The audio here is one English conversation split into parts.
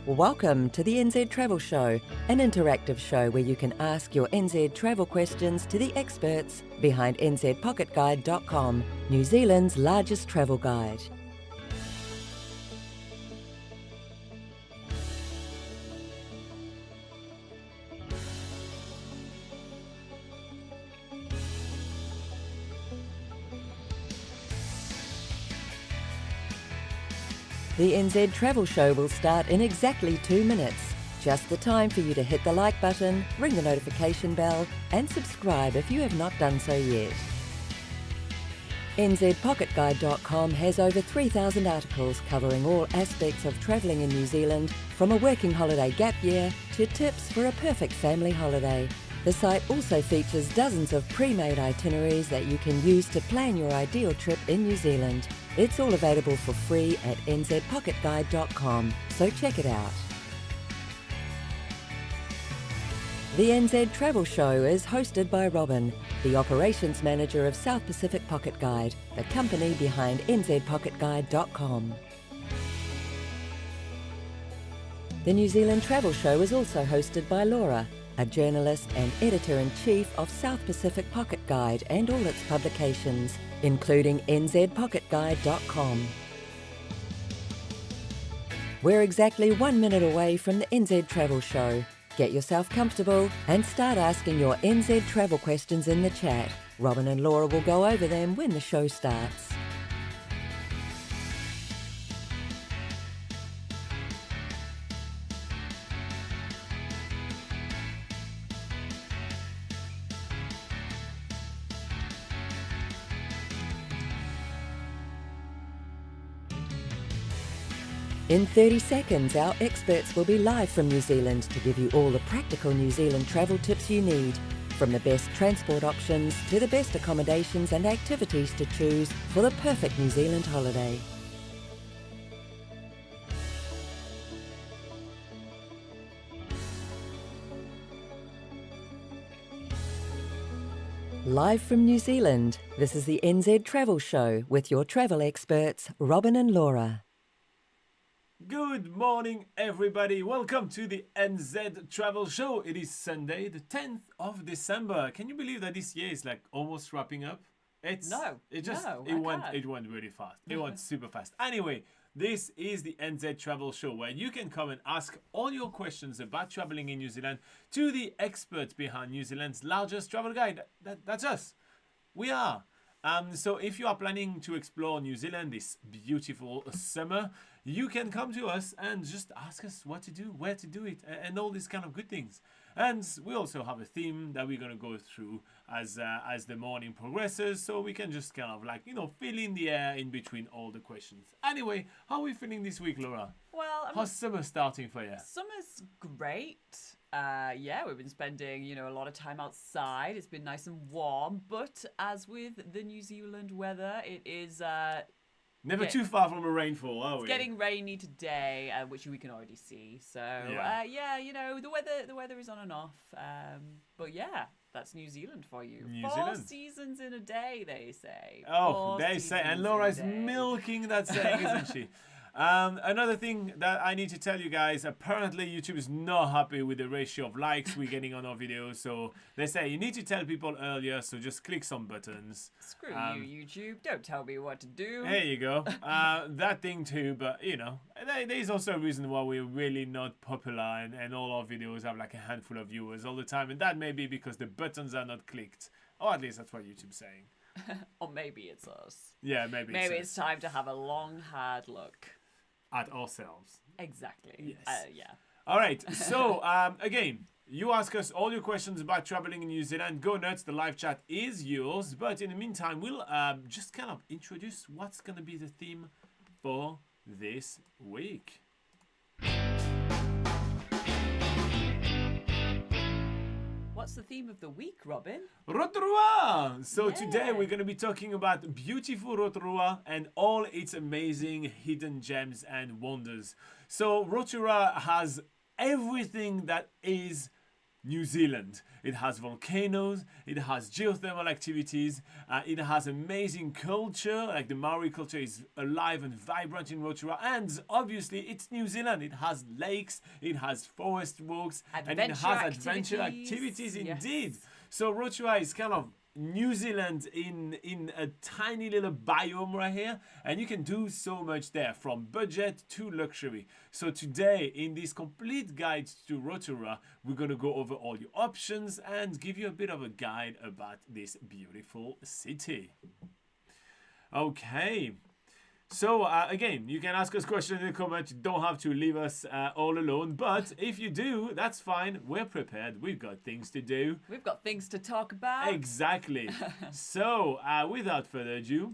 Welcome to the NZ Travel Show, an interactive show where you can ask your NZ travel questions to the experts behind nzpocketguide.com, New Zealand's largest travel guide. The NZ Travel Show will start in exactly 2 minutes. Just the time for you to hit the like button, ring the notification bell, and subscribe if you have not done so yet. NZpocketguide.com has over 3,000 articles covering all aspects of travelling in New Zealand, from a working holiday gap year to tips for a perfect family holiday. The site also features dozens of pre-made itineraries that you can use to plan your ideal trip in New Zealand. It's all available for free at nzpocketguide.com, so check it out. The NZ Travel Show is hosted by Robin, the Operations Manager of South Pacific Pocket Guide, the company behind nzpocketguide.com. The New Zealand Travel Show is also hosted by Laura, a journalist and editor-in-chief of South Pacific Pocket Guide and all its publications, including nzpocketguide.com. We're exactly 1 minute away from the NZ Travel Show. Get yourself comfortable and start asking your NZ travel questions in the chat. Robin and Laura will go over them when the show starts. In 30 seconds, our experts will be live from New Zealand to give you all the practical New Zealand travel tips you need, from the best transport options to the best accommodations and activities to choose for the perfect New Zealand holiday. Live from New Zealand, this is the NZ Travel Show with your travel experts, Robin and Laura. Good morning, everybody. Welcome to the NZ Travel Show. It is Sunday, the 10th of December. Can you believe that this year is like almost wrapping up? It went really fast. It went super fast. Anyway, this is the NZ Travel Show where you can come and ask all your questions about traveling in New Zealand to the experts behind New Zealand's largest travel guide. That's us. We are. So if you are planning to explore New Zealand this beautiful summer, you can come to us and just ask us what to do, where to do it, and all these kind of good things. And we also have a theme that we're going to go through as the morning progresses, so we can just kind of like, fill in the air in between all the questions. Anyway, how are we feeling this week, Laura? Well, how's summer starting for you? Summer's great. We've been spending, a lot of time outside. It's been nice and warm, but as with the New Zealand weather, it is never too far from a rainfall, are we? It's getting rainy today, which we can already see. So the weather is on and off. But yeah, that's New Zealand for you. Four seasons in a day, they say. They say, and Laura's milking that saying, isn't she? Another thing that I need to tell you guys, apparently YouTube is not happy with the ratio of likes we're getting on our videos, so they say you need to tell people earlier, so just click some buttons. Screw you, YouTube. Don't tell me what to do. There you go. That thing too, but there's also a reason why we're really not popular and all our videos have like a handful of viewers all the time, and that may be because the buttons are not clicked, or at least that's what YouTube's saying. Or maybe it's us. Yeah, maybe it's time to have a long, hard look at ourselves. Exactly. Yes. Yeah. All right. So, again, you ask us all your questions about traveling in New Zealand. Go nuts. The live chat is yours. But in the meantime, we'll just kind of introduce what's going to be the theme for this week. What's the theme of the week, Robin? Rotorua! So today we're going to be talking about beautiful Rotorua and all its amazing hidden gems and wonders. So Rotorua has everything that is New Zealand. It has volcanoes, it has geothermal activities, it has amazing culture, like the Maori culture is alive and vibrant in Rotorua, and obviously it's New Zealand. It has lakes, it has forest walks, and it has adventure activities indeed. Yes. So Rotorua is kind of New Zealand in a tiny little biome right here, and you can do so much there, from budget to luxury. So today in this complete guide to Rotorua, we're going to go over all your options and give you a bit of a guide about this beautiful city. Okay. So again, you can ask us questions in the comments. You don't have to leave us all alone. But if you do, that's fine. We're prepared. We've got things to do. We've got things to talk about. Exactly. So without further ado,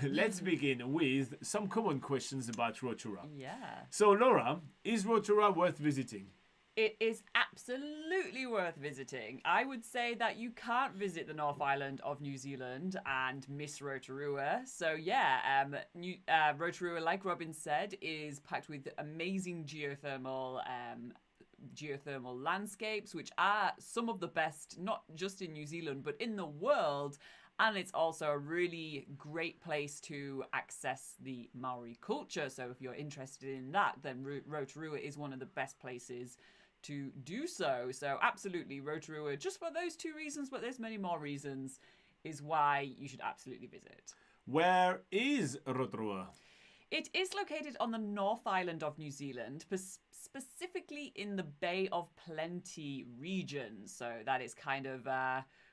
let's begin with some common questions about Rotorua. Yeah. So Laura, is Rotorua worth visiting? It is absolutely worth visiting. I would say that you can't visit the North Island of New Zealand and miss Rotorua. So yeah, Rotorua, like Robin said, is packed with amazing geothermal landscapes, which are some of the best, not just in New Zealand, but in the world. And it's also a really great place to access the Maori culture. So if you're interested in that, then Rotorua is one of the best places to do so. So absolutely, Rotorua, just for those two reasons, but there's many more reasons, is why you should absolutely visit. Where is Rotorua? It is located on the North Island of New Zealand, specifically in the Bay of Plenty region. So that is kind of,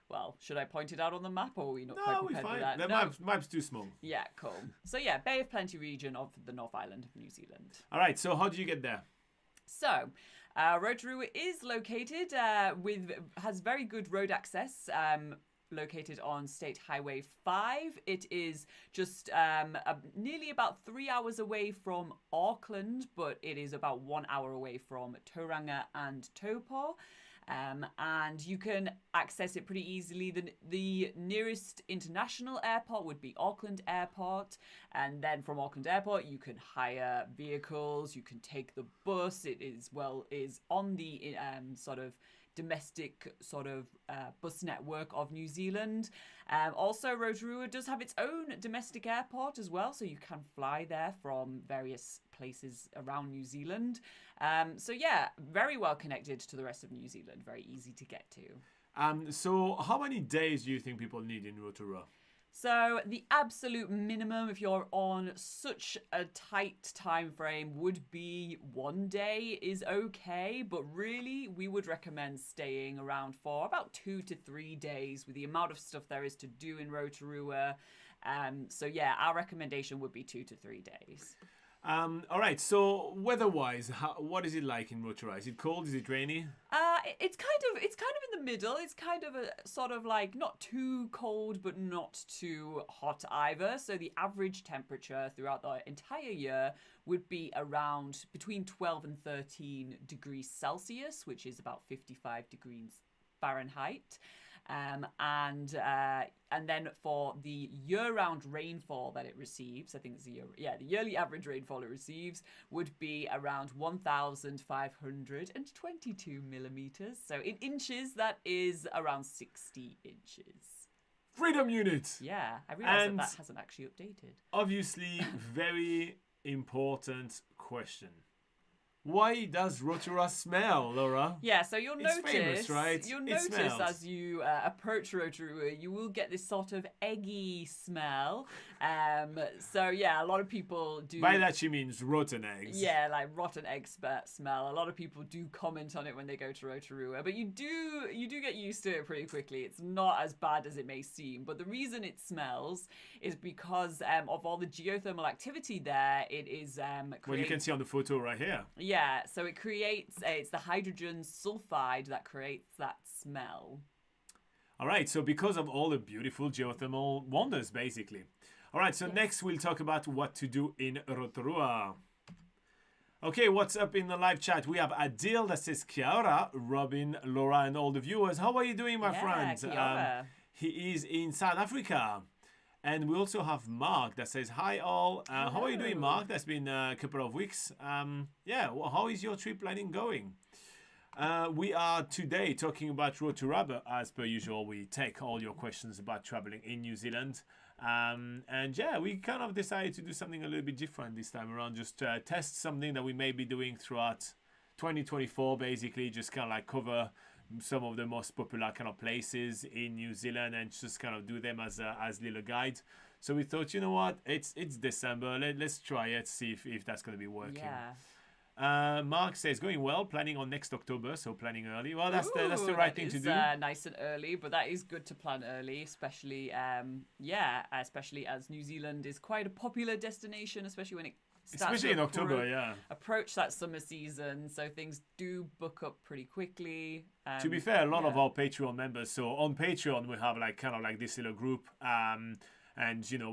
well, should I point it out on the map, or are we not quite prepared with that? The map's too small. Yeah, cool. So yeah, Bay of Plenty region of the North Island of New Zealand. All right, so how do you get there? So, Rotorua is located has very good road access. Located on State Highway 5. It is just nearly about 3 hours away from Auckland, but it is about 1 hour away from Tauranga and Taupo. And you can access it pretty easily. The nearest international airport would be Auckland Airport, and then from Auckland Airport you can hire vehicles, you can take the bus. It is on the sort of domestic bus network of New Zealand. Also, Rotorua does have its own domestic airport as well, so you can fly there from various places around New Zealand. So yeah, very well connected to the rest of New Zealand, very easy to get to. So how many days do you think people need in Rotorua? So the absolute minimum, if you're on such a tight time frame, would be 1 day is okay. But really, we would recommend staying around for about 2 to 3 days with the amount of stuff there is to do in Rotorua. So yeah, our recommendation would be 2 to 3 days. All right, so weather-wise, what is it like in Rotorua? Is it cold? Is it rainy? It's kind of in the middle. It's kind of a sort of like not too cold, but not too hot either. So the average temperature throughout the entire year would be around between 12 and 13 degrees Celsius, which is about 55 degrees Fahrenheit. And then for the year-round rainfall that it receives, I think it's the yearly average rainfall it receives would be around 1,522 millimeters. So in inches, that is around 60 inches. Freedom unit! Yeah, I realised that hasn't actually updated. Obviously, very important question. Why does Rotorua smell, Laura? Yeah, so you'll notice, famous, right? You'll It notice smells. as you approach Rotorua, you will get this sort of eggy smell. So yeah, a lot of people do. By that she means rotten eggs. Yeah, like rotten egg smell. A lot of people do comment on it when they go to Rotorua, but you do get used to it pretty quickly. It's not as bad as it may seem. But the reason it smells is because of all the geothermal activity there. It is Well, you can see on the photo right here. Yeah, so it creates, it's the hydrogen sulfide that creates that smell. All right, so because of all the beautiful geothermal wonders, basically. All right, so next we'll talk about what to do in Rotorua. Okay, what's up in the live chat? We have Adil that says Kia ora, Robin, Laura, and all the viewers. How are you doing, my friend? Kia ora. He is in South Africa. And we also have Mark that says, hi all. How are you doing, Mark? That's been a couple of weeks. How is your trip planning going? We are today talking about Rotorua, but as per usual, we take all your questions about traveling in New Zealand. We kind of decided to do something a little bit different this time around, just test something that we may be doing throughout 2024, basically, just kind of like cover some of the most popular kind of places in New Zealand and just kind of do them as little guides. So we thought, you know what, it's December, let's try it, see if that's going to be working. Yeah. Mark says, going well, planning on next October, so planning early. Well, that's the right thing to do. Nice and early, but that is good to plan early, especially especially as New Zealand is quite a popular destination, especially when it starts in October, approach that summer season, so things do book up pretty quickly. To be fair, a lot of our Patreon members, so on Patreon we have kind of this little group, and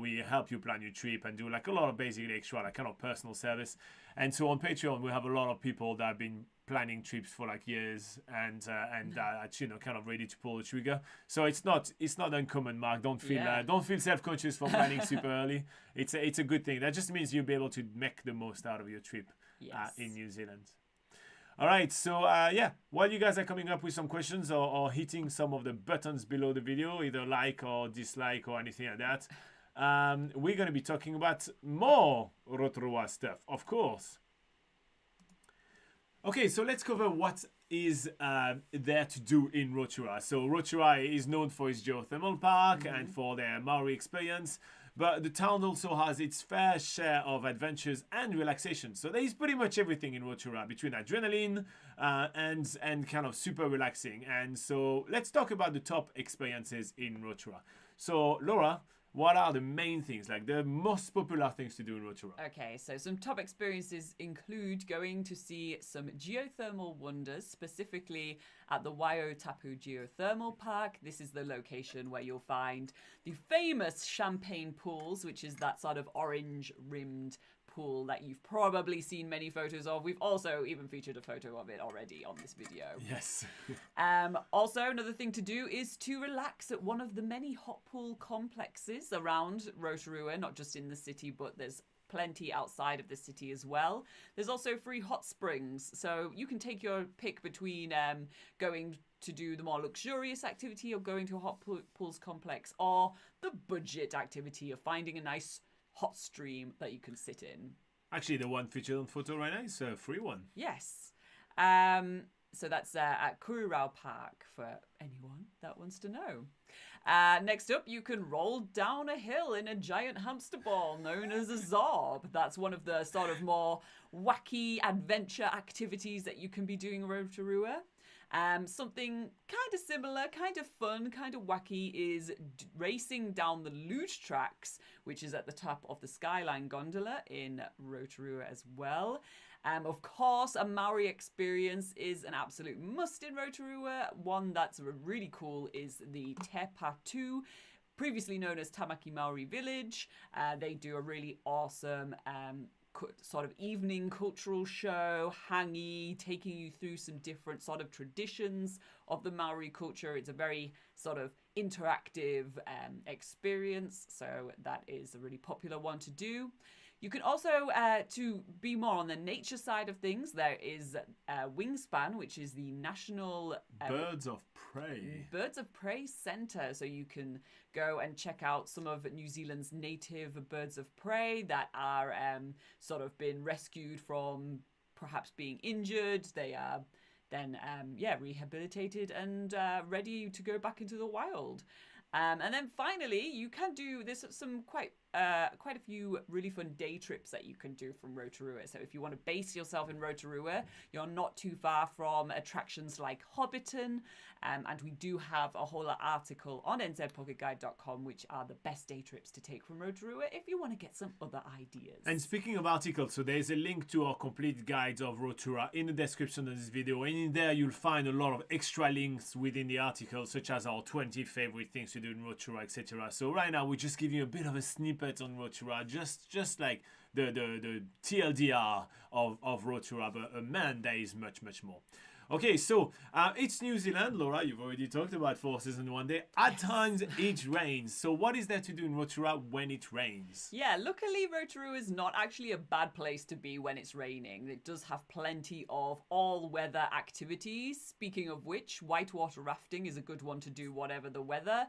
we help you plan your trip and do a lot of basically extra kind of personal service. And so on Patreon we have a lot of people that have been planning trips for years and kind of ready to pull the trigger. So it's not uncommon, Mark. Don't feel self-conscious for planning super early. It's a good thing. That just means you'll be able to make the most out of your trip in New Zealand. All right, so while you guys are coming up with some questions or hitting some of the buttons below the video, either like or dislike or anything like that, we're going to be talking about more Rotorua stuff, of course. Okay, so let's cover what is there to do in Rotorua. So Rotorua is known for its geothermal park and for their Maori experience, but the town also has its fair share of adventures and relaxation. So there is pretty much everything in Rotorua between adrenaline and kind of super relaxing. And so let's talk about the top experiences in Rotorua. So Laura, what are the main things, the most popular things to do in Rotorua? Okay, so some top experiences include going to see some geothermal wonders, specifically at the Waiotapu Geothermal Park. This is the location where you'll find the famous champagne pools, which is that sort of orange-rimmed pool that you've probably seen many photos of. We've also even featured a photo of it already on this video. Yes. Also, another thing to do is to relax at one of the many hot pool complexes around Rotorua, not just in the city, but there's plenty outside of the city as well. There's also free hot springs, so you can take your pick between going to do the more luxurious activity of going to a hot pools complex, or the budget activity of finding a nice hot stream that you can sit in. Actually, the one featured on photo right now is a free one. Yes. So that's at Kururau Park for anyone that wants to know. Next up, you can roll down a hill in a giant hamster ball known as a zob. That's one of the sort of more wacky adventure activities that you can be doing in Rotorua. Something kind of similar, kind of fun, kind of wacky is racing down the luge tracks, which is at the top of the Skyline Gondola in Rotorua as well. Of course, a Maori experience is an absolute must in Rotorua. One that's really cool is the Te Patu, previously known as Tamaki Maori Village. They do a really awesome sort of evening cultural show, hangi, taking you through some different sort of traditions of the Maori culture. It's a very sort of interactive experience, so that is a really popular one to do. You can also, to be more on the nature side of things, there is Wingspan, which is the National Birds of Prey Centre. So you can go and check out some of New Zealand's native birds of prey that are sort of been rescued from perhaps being injured. They are then, rehabilitated and ready to go back into the wild. And then finally, you can do, there's some quite a few really fun day trips that you can do from Rotorua. So if you want to base yourself in Rotorua, you're not too far from attractions like Hobbiton. And we do have a whole article on nzpocketguide.com, which are the best day trips to take from Rotorua if you want to get some other ideas. And speaking of articles, so there's a link to our complete guides of Rotorua in the description of this video. And in there, you'll find a lot of extra links within the article, such as our 20 favorite things to do in Rotorua, etc. So right now, we're just giving you a bit of a snippet on Rotorua, just like the TLDR of Rotorua, but man, there is much more. Okay, so it's New Zealand, Laura. You've already talked about 4 seasons in one day. At times, it rains. So, what is there to do in Rotorua when it rains? Yeah, luckily Rotorua is not actually a bad place to be when it's raining. It does have plenty of all-weather activities. Speaking of which, whitewater rafting is a good one to do whatever the weather.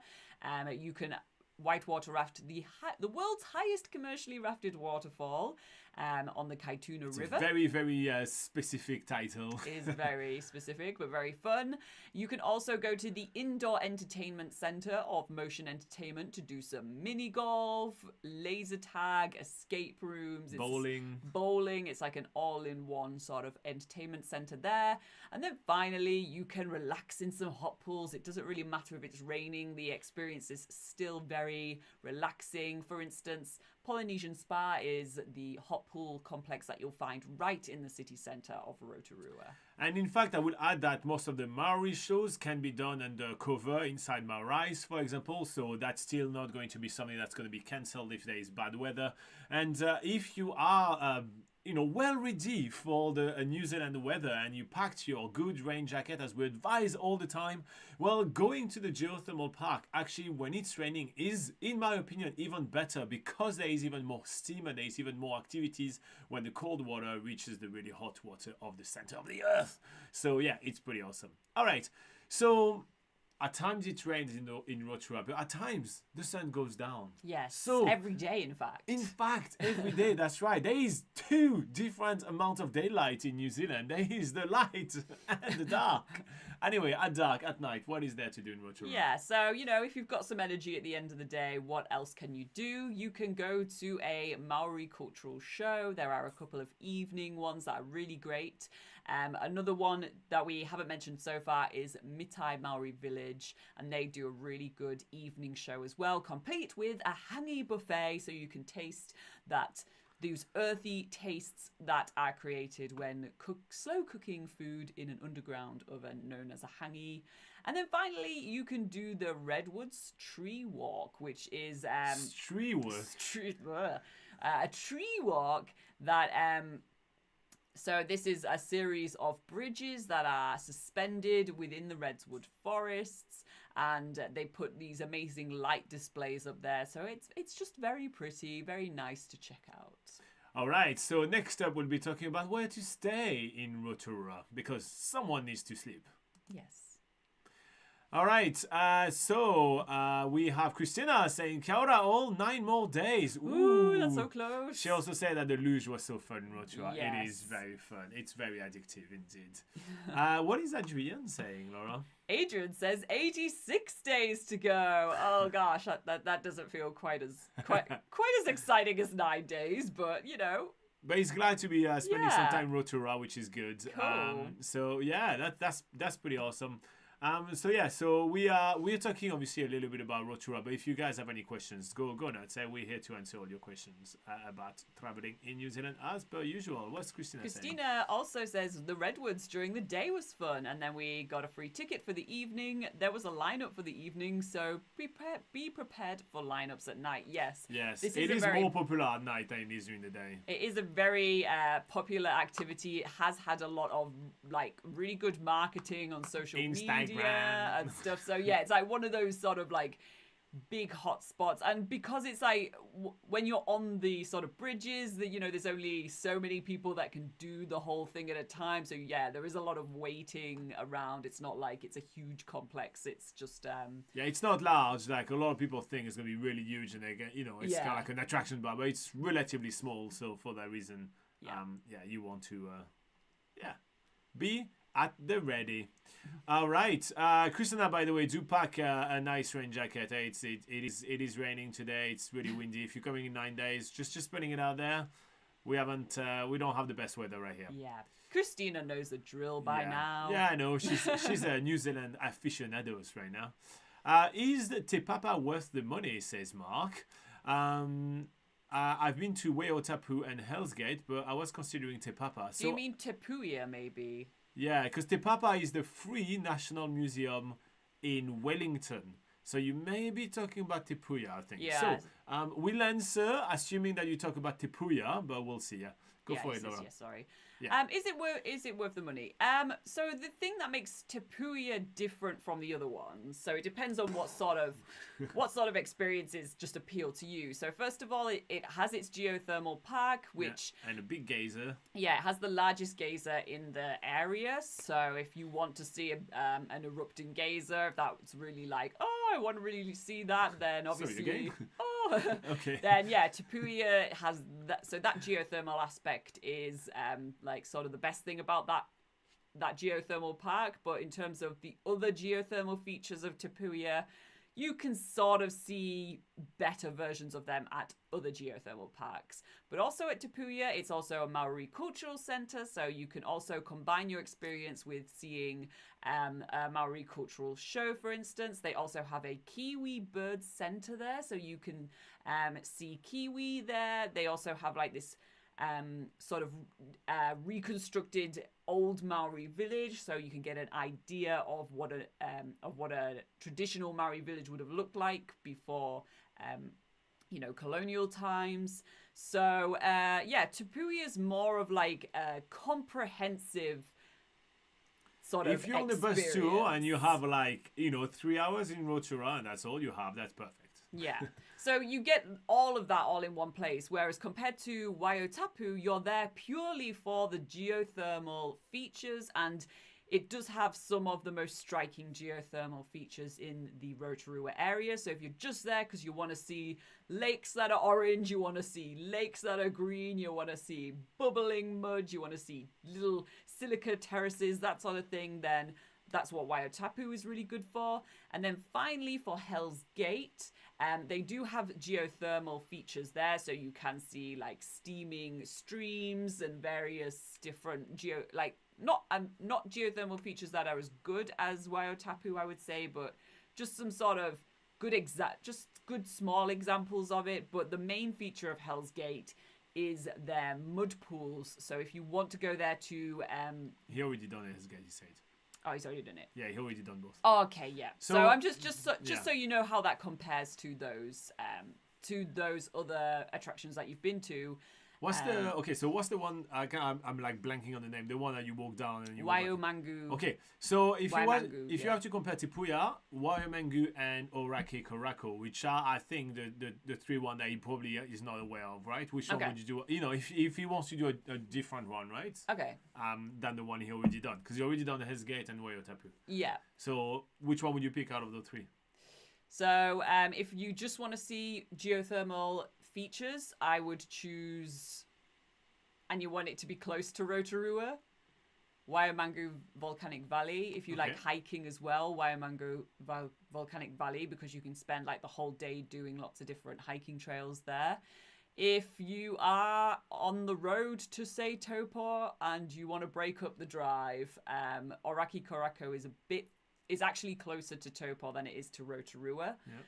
You can whitewater raft the world's highest commercially rafted waterfall on the Kaituna River. A very, very specific title. It is very specific, but very fun. You can also go to the Indoor Entertainment Centre of Motion Entertainment to do some mini golf, laser tag, escape rooms. Bowling. It's like an all-in-one sort of entertainment centre there. And then finally, you can relax in some hot pools. It doesn't really matter if it's raining. The experience is still very relaxing. For instance, Polynesian Spa is the hot pool complex that you'll find right in the city centre of Rotorua. And in fact, I would add that most of the Maori shows can be done under cover inside Maoris, for example. So that's still not going to be something that's going to be cancelled if there is bad weather. And if you are well ready for the New Zealand weather and you packed your good rain jacket, as we advise all the time, well, going to the geothermal park actually when it's raining is, in my opinion, even better because there is even more steam and there is even more activities when the cold water reaches the really hot water of the center of the earth. So yeah, it's pretty awesome. All right, so at times it rains in Rotorua, but at times the sun goes down. Yes, so every day, in fact. In fact, every day, that's right. There is 2 different amounts of daylight in New Zealand. There is the light and the dark. Anyway, at dark, at night, what is there to do in Rotorua? Yeah, so, if you've got some energy at the end of the day, what else can you do? You can go to a Maori cultural show. There are a couple of evening ones that are really great. Another one that we haven't mentioned so far is Mitai Maori Village, and they do a really good evening show as well, complete with a hangi buffet, so you can taste those earthy tastes that are created when slow cooking food in an underground oven known as a hangi. And then finally, you can do the Redwoods Tree Walk, which is a tree walk that so this is a series of bridges that are suspended within the redwood forests, and they put these amazing light displays up there. So it's just very pretty, very nice to check out. All right, so next up we'll be talking about where to stay in Rotorua because someone needs to sleep. Yes. All right, so we have Christina saying, kia ora all, 9 more days. Ooh, that's so close. She also said that the luge was so fun in Rotorua. Yes. It is very fun. It's very addictive indeed. What is Adrian saying, Laura? Adrian says 86 days to go. Oh gosh, that doesn't feel quite as exciting as 9 days, but But he's glad to be spending some time in Rotorua, which is good. Cool. So yeah, that's pretty awesome. So we're talking obviously a little bit about Rotorua, but if you guys have any questions, go nuts. We're here to answer all your questions about traveling in New Zealand as per usual. What's Christina saying? Christina also says the Redwoods during the day was fun, and then we got a free ticket for the evening. There was a lineup for the evening, so be prepared for lineups at night. Yes. It is more popular at night than it is during the day. It is a very popular activity. It has had a lot of really good marketing on social media and stuff. So yeah, it's like one of those sort of big hot spots, and because it's when you're on the sort of bridges that there's only so many people that can do the whole thing at a time, so yeah, there is a lot of waiting around. It's not like it's a huge complex. It's just it's not large like a lot of people think it's gonna be really huge, and they get it's kind of like an attraction bar, but it's relatively small, so for that reason you want to be at the ready. All right, Christina, by the way, do pack a nice rain jacket. It is raining today. It's really windy. If you're coming in 9 days, just putting it out there. We don't have the best weather right here. Yeah, Christina knows the drill by now. Yeah, I know. She's a New Zealand aficionados right now. Is Te Papa worth the money? Says Mark. I've been to Waiotapu and Hell's Gate, but I was considering Te Papa. Do you mean Te Puia, maybe? Yeah, because Te Papa is the free national museum in Wellington. So you may be talking about Te Puia, I think. Yeah. So we'll answer, assuming that you talk about Te Puia, but we'll see. Yeah. Go for it, Laura. Yes, sorry. Yeah. Is it worth the money? So the thing that makes Te Puia different from the other ones, so it depends on what sort of experiences just appeal to you. So first of all, it has its geothermal park, which and a big geyser. Yeah, it has the largest geyser in the area. So if you want to see an erupting geyser, if that's really like, oh, I want to really see that, then obviously, Sorry, again? Okay. Then yeah, Te Puia has that. So that geothermal aspect is like sort of the best thing about that geothermal park. But in terms of the other geothermal features of Te Puia, you can sort of see better versions of them at other geothermal parks. But also at Te Puia, it's also a Maori cultural centre, so you can also combine your experience with seeing a Maori cultural show, for instance. They also have a Kiwi bird centre there, so you can see kiwi there. They also have like this sort of reconstructed old Maori village, so you can get an idea of what a traditional Maori village would have looked like before, colonial times. So Te Puia is more of like a comprehensive sort of. If you're on the bus tour and you have 3 hours in Rotorua and that's all you have, that's perfect. Yeah. So you get all of that all in one place, whereas compared to Waiotapu, you're there purely for the geothermal features, and it does have some of the most striking geothermal features in the Rotorua area. So if you're just there because you want to see lakes that are orange, you want to see lakes that are green, you want to see bubbling mud, you want to see little silica terraces, that sort of thing, then that's what Waiotapu is really good for. And then finally for Hell's Gate, they do have geothermal features there, so you can see like steaming streams and various different not geothermal features that are as good as Waiotapu, I would say, but just some sort of good small examples of it. But the main feature of Hell's Gate is their mud pools. So if you want to go there to He already done it, Hell's Gate, he said. Oh, he's already done it. Yeah, he already done both. Oh, okay, yeah. So I'm just so you know how that compares to those other attractions that you've been to. What's the one? I'm like blanking on the name. The one that you walk down and you. Waiomangu. Okay, so if Waimangu, you have to compare Te Puia, Waiomangu, and Orake Korako, which are I think the three one that he probably is not aware of, right? Which one would you do? If he wants to do a different one, right? Okay. Than the one he already done, because he already done the Hell's Gate and Waiotapu. Yeah. So which one would you pick out of the three? So if you just want to see geothermal features, I would choose, and you want it to be close to Rotorua, Waiomangu Volcanic Valley. If you like hiking as well, Waiomangu Volcanic Valley, because you can spend like the whole day doing lots of different hiking trails there. If you are on the road to, say, Taupo and you want to break up the drive, Oraki Korako is actually closer to Taupo than it is to Rotorua. Yep.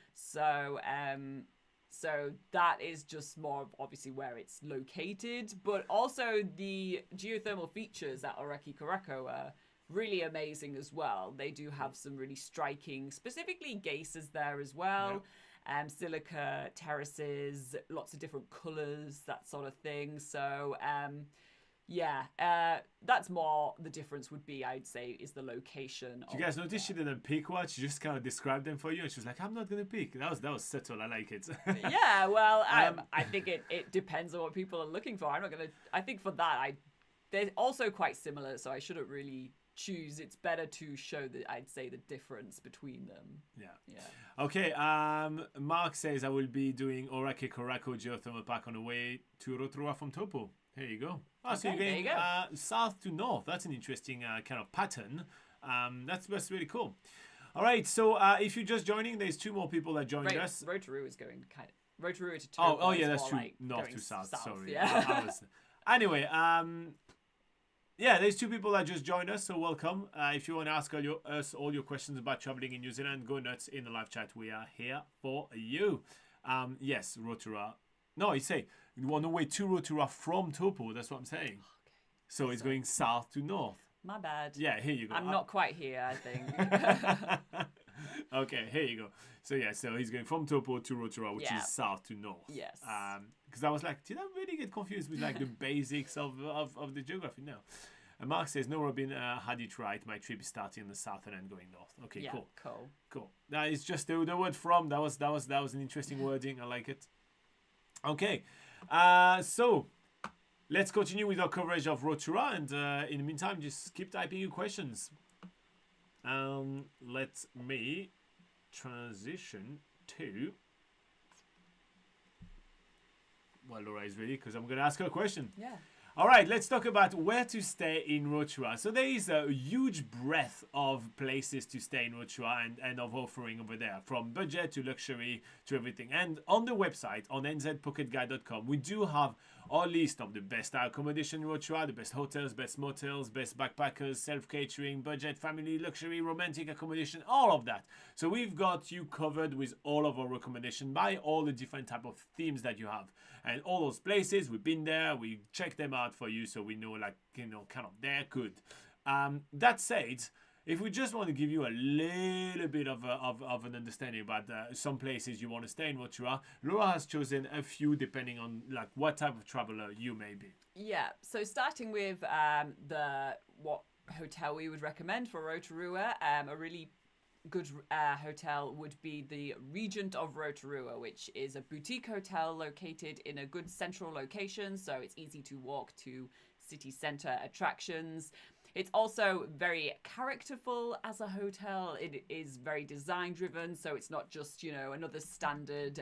So that is just more of obviously where it's located, but also the geothermal features at Oraki Korako are really amazing as well. They do have some really striking, specifically geysers there as well. Yep. Silica terraces, lots of different colours, that sort of thing. So that's more the difference would be, I'd say, is the location. Do you guys notice she didn't pick one? She just kind of described them for you, and she was like, "I'm not gonna pick." That was subtle. I like it. Yeah, well, I think it depends on what people are looking for. I think for that, they're also quite similar, so I shouldn't really choose. It's better to show I'd say the difference between them. Yeah. Okay. Mark says I will be doing Orake Korako Geothermal Park on the way to Rotorua from Taupo. Here you go. So you're going south to north. That's an interesting kind of pattern. That's really cool. All right. So if you're just joining, there's two more people that joined us. Rotorua is going Rotorua to Taupo. Oh yeah, that's true. Like north to south. Sorry. Yeah. Anyway, there's two people that just joined us, so welcome. If you want to ask us all your questions about traveling in New Zealand, go nuts in the live chat. We are here for you. Yes, Rotorua. No, you say you want to way to Rotorua from Taupo. That's what I'm saying. Okay. So it's going south to north. My bad. Yeah, here you go. I'm not quite here, I think. Okay, here you go. So he's going from Taupo to Rotorua, which is south to north. Yes. Because I was like, did I really me get confused with like the basics of the geography now. And Mark says, no, Robin had it right. My trip is starting in the south and then going north. Okay, Yeah, cool. That is just the word from. That was an interesting wording. I like it. Okay, so let's continue with our coverage of Rotorua, and in the meantime, just keep typing your questions. Let me transition to. Well, Laura is ready because I'm going to ask her a question. Yeah. All right, let's talk about where to stay in Rotorua. So there is a huge breadth of places to stay in Rotorua and of offering over there, from budget to luxury to everything. And on the website, on nzpocketguide.com, we do have our list of the best accommodation in Rotorua, the best hotels, best motels, best backpackers, self-catering, budget, family, luxury, romantic accommodation, all of that. So we've got you covered with all of our recommendations by all the different type of themes that you have. And all those places, we've been there, we checked them out for you, so we know, like, you know, kind of they're good. That said, if we just want to give you a little bit of an understanding about some places you want to stay in Rotorua, Laura has chosen a few depending on like what type of traveler you may be. Yeah, so starting with what hotel we would recommend for Rotorua, a really good hotel would be the Regent of Rotorua, which is a boutique hotel located in a good central location, so it's easy to walk to city centre attractions. It's also very characterful as a hotel. It is very design driven, so it's not just, you know, another standard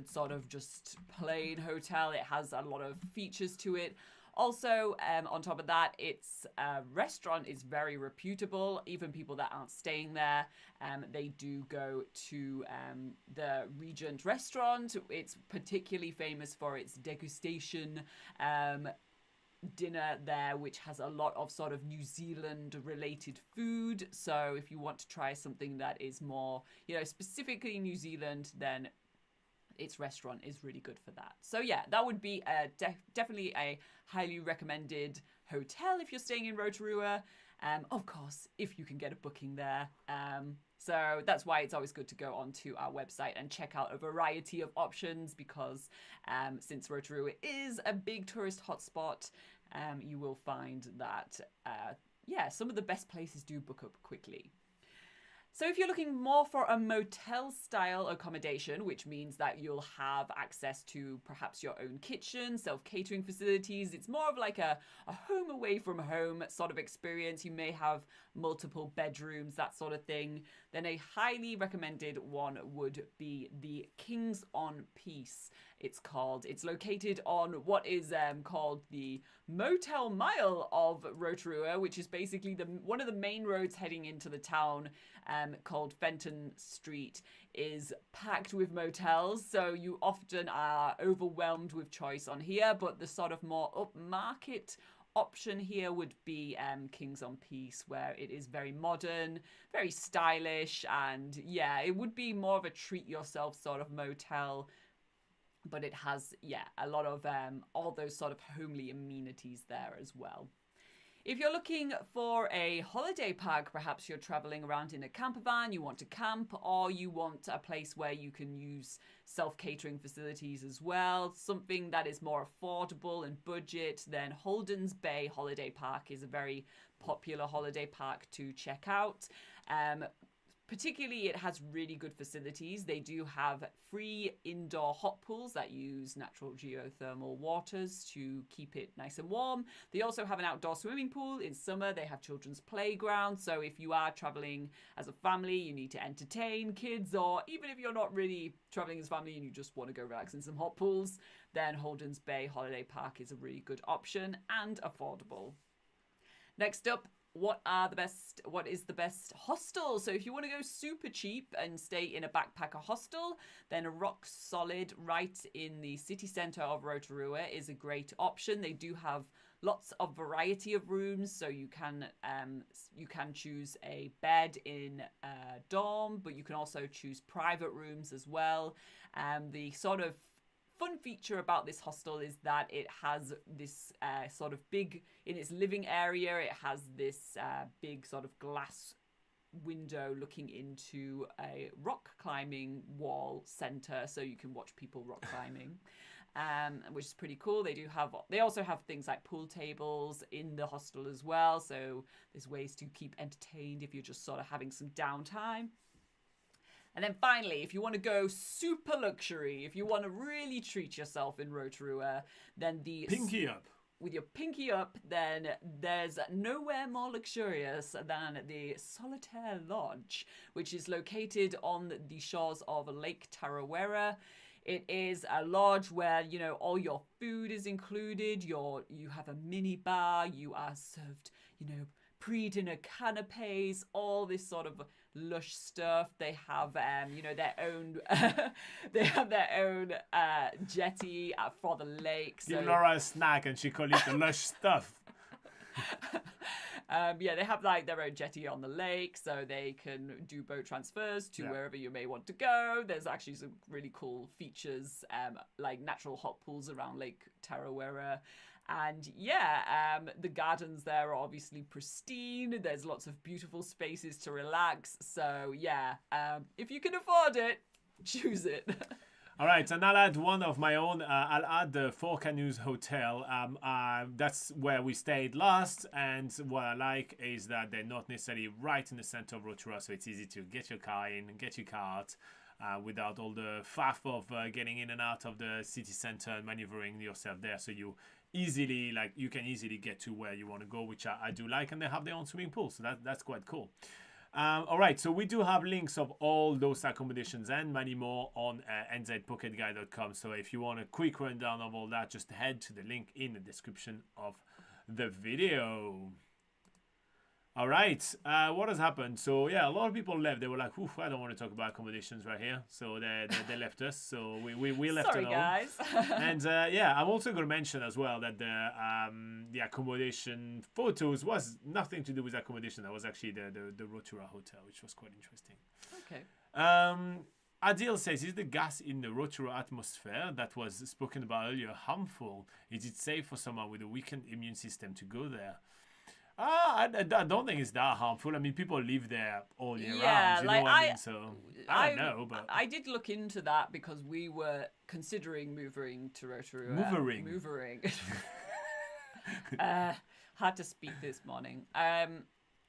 sort of just plain hotel. It has a lot of features to it. Also, on top of that, its restaurant is very reputable. Even people that aren't staying there, they do go to the Regent restaurant. It's particularly famous for its degustation dinner there, which has a lot of sort of New Zealand related food. So if you want to try something that is more, you know, specifically New Zealand, then its restaurant is really good for that. So yeah, that would be definitely a highly recommended hotel if you're staying in Rotorua. Of course, if you can get a booking there. So that's why it's always good to go onto our website and check out a variety of options, because since Rotorua is a big tourist hotspot, you will find that, some of the best places do book up quickly. So if you're looking more for a motel style accommodation, which means that you'll have access to perhaps your own kitchen, self-catering facilities, it's more of like a home away from home sort of experience. You may have multiple bedrooms, that sort of thing. Then a highly recommended one would be the Kings on Peace. It's located on what is called the Motel Mile of Rotorua, which is basically one of the main roads heading into the town, called Fenton Street, is packed with motels. So you often are overwhelmed with choice on here, but the sort of more upmarket option here would be Kings on Peace, where it is very modern, very stylish, and yeah, it would be more of a treat yourself sort of motel. But it has, a lot of all those sort of homely amenities there as well. If you're looking for a holiday park, perhaps you're traveling around in a camper van, you want to camp, or you want a place where you can use self-catering facilities as well, something that is more affordable and budget, then Holden's Bay Holiday Park is a very popular holiday park to check out. Particularly, it has really good facilities. They do have free indoor hot pools that use natural geothermal waters to keep it nice and warm. They also have an outdoor swimming pool. In summer, they have children's playgrounds. So if you are traveling as a family, you need to entertain kids, or even if you're not really traveling as a family and you just want to go relax in some hot pools, then Holden's Bay Holiday Park is a really good option and affordable. Next up, what is the best hostel? So if you want to go super cheap and stay in a backpacker hostel, then a Rock Solid right in the city centre of Rotorua is a great option. They do have lots of variety of rooms, so you can choose a bed in a dorm, but you can also choose private rooms as well. The sort of fun feature about this hostel is that it has this sort of big, in its living area, it has this big sort of glass window looking into a rock climbing wall center, so you can watch people rock climbing. which is pretty cool. They also have things like pool tables in the hostel as well. So there's ways to keep entertained if you're just sort of having some downtime. And then finally, if you want to go super luxury, if you want to really treat yourself in Rotorua, then Pinky up. With your pinky up, then there's nowhere more luxurious than the Solitaire Lodge, which is located on the shores of Lake Tarawera. It is a lodge where, you know, all your food is included. You have a mini bar. You are served, you know, pre-dinner canapes, all this sort of lush stuff. They have, you know, their own. They have their own jetty for the lake. So... Give Laura a snack, and she call it the lush stuff. Yeah, they have like their own jetty on the lake, so they can do boat transfers to wherever you may want to go. There's actually some really cool features, like natural hot pools around Lake Tarawera. And the gardens there are obviously pristine. There's lots of beautiful spaces to relax. So if you can afford it, choose it. All right, and I'll add one of my own. I'll add the Four Canoes Hotel. That's where we stayed last. And what I like is that they're not necessarily right in the center of Rotorua, so it's easy to get your car in, get your car out, without all the faff of getting in and out of the city center and maneuvering yourself there. So you can easily get to where you want to go, which I do like, and they have their own swimming pool, so that's quite cool. All right, so we do have links of all those accommodations and many more on nzpocketguide.com. So if you want a quick rundown of all that, just head to the link in the description of the video. All right, what has happened? So a lot of people left. They were like, "Oof, I don't want to talk about accommodations right here." So they left us. So we left Sorry, alone. guys. And I'm also going to mention as well that the accommodation photos was nothing to do with accommodation. That was actually the Rotorua hotel, which was quite interesting. Okay. Adil says, is the gas in the Rotorua atmosphere that was spoken about earlier harmful? Is it safe for someone with a weakened immune system to go there? I don't think it's that harmful. I mean, people live there all year round. You know what I mean? So I don't know, but I did look into that because we were considering moving to Rotorua. Moving. Hard to speak this morning.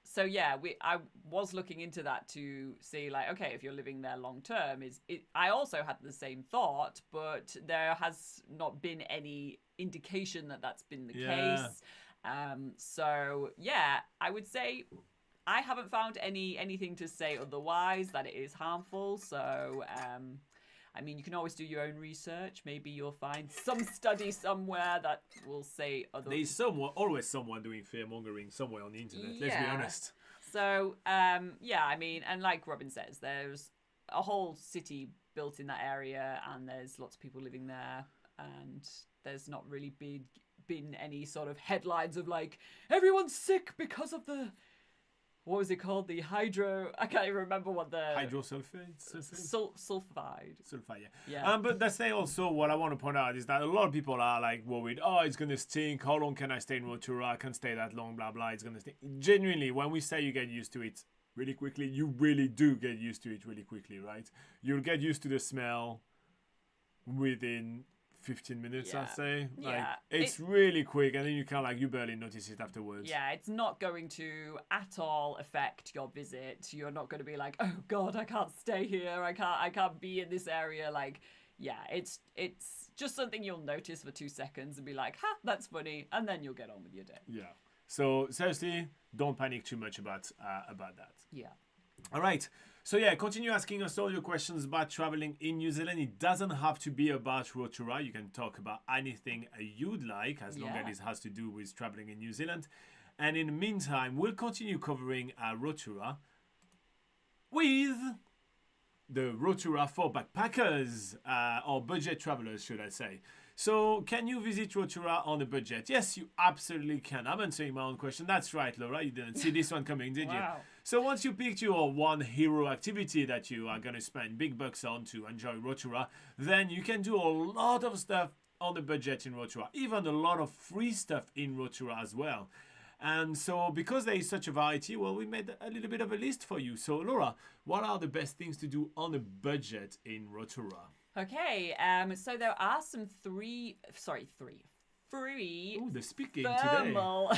So I was looking into that to see, like, okay, if you're living there long term, I also had the same thought, but there has not been any indication that that's been the case. I would say I haven't found anything to say otherwise that it is harmful. So, I mean, you can always do your own research. Maybe you'll find some study somewhere that will say otherwise. There's always someone doing fear-mongering somewhere on the internet, let's be honest. So, I mean, and like Robin says, there's a whole city built in that area, and there's lots of people living there, and there's not really been any sort of headlines of like everyone's sick because of the what was it called, the hydro, I can't even remember what the hydrosulfide yeah. But that's also what I want to point out is that a lot of people are like worried, oh, it's gonna stink, how long can I stay in Rotorua, I can't stay that long, blah blah, it's gonna stink. Genuinely, when we say you get used to it really quickly, you really do get used to it really quickly, right? You'll get used to the smell within 15 minutes, I'd say. It's really quick, and then you barely notice it afterwards. Yeah, it's not going to at all affect your visit. You're not going to be like, oh God, I can't stay here. I can't be in this area. Like, it's just something you'll notice for 2 seconds and be like, ha, that's funny, and then you'll get on with your day. Yeah. So seriously, don't panic too much about that. Yeah. All right. So continue asking us all your questions about traveling in New Zealand. It doesn't have to be about Rotorua. You can talk about anything you'd like, as long as it has to do with traveling in New Zealand. And in the meantime, we'll continue covering Rotorua with the Rotorua for backpackers, or budget travelers, should I say. So, can you visit Rotorua on a budget? Yes, you absolutely can. I'm answering my own question. That's right, Laura. You didn't see this one coming, did you? So, once you picked your one hero activity that you are going to spend big bucks on to enjoy Rotorua, then you can do a lot of stuff on the budget in Rotorua. Even a lot of free stuff in Rotorua as well. And so because there is such a variety, well, we made a little bit of a list for you. So Laura, what are the best things to do on a budget in Rotorua? Okay, so there are some free Ooh, the speaking thermal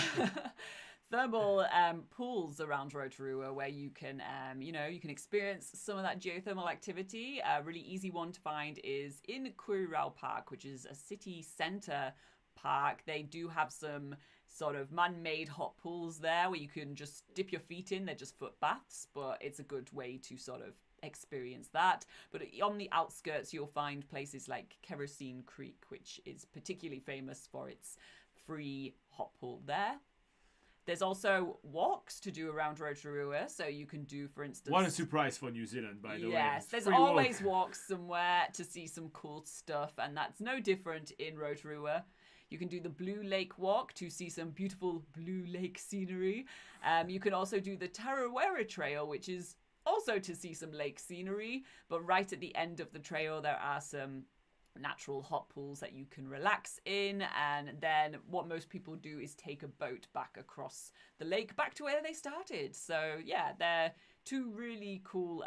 thermal pools around Rotorua where you can you can experience some of that geothermal activity. A really easy one to find is in Kurirau Park, which is a city centre park. They do have some sort of man-made hot pools there where you can just dip your feet in. They're just foot baths, but it's a good way to sort of experience that. But on the outskirts you'll find places like Kerosene Creek, which is particularly famous for its free hot pool there. There's also walks to do around Rotorua, so you can do, for instance... What a surprise for New Zealand, by the way. Yes, there's always walks somewhere to see some cool stuff, and that's no different in Rotorua. You can do the Blue Lake Walk to see some beautiful Blue Lake scenery. You can also do the Tarawera Trail, which is also to see some lake scenery, but right at the end of the trail there are some natural hot pools that you can relax in, and then what most people do is take a boat back across the lake back to where they started. So yeah, they're two really cool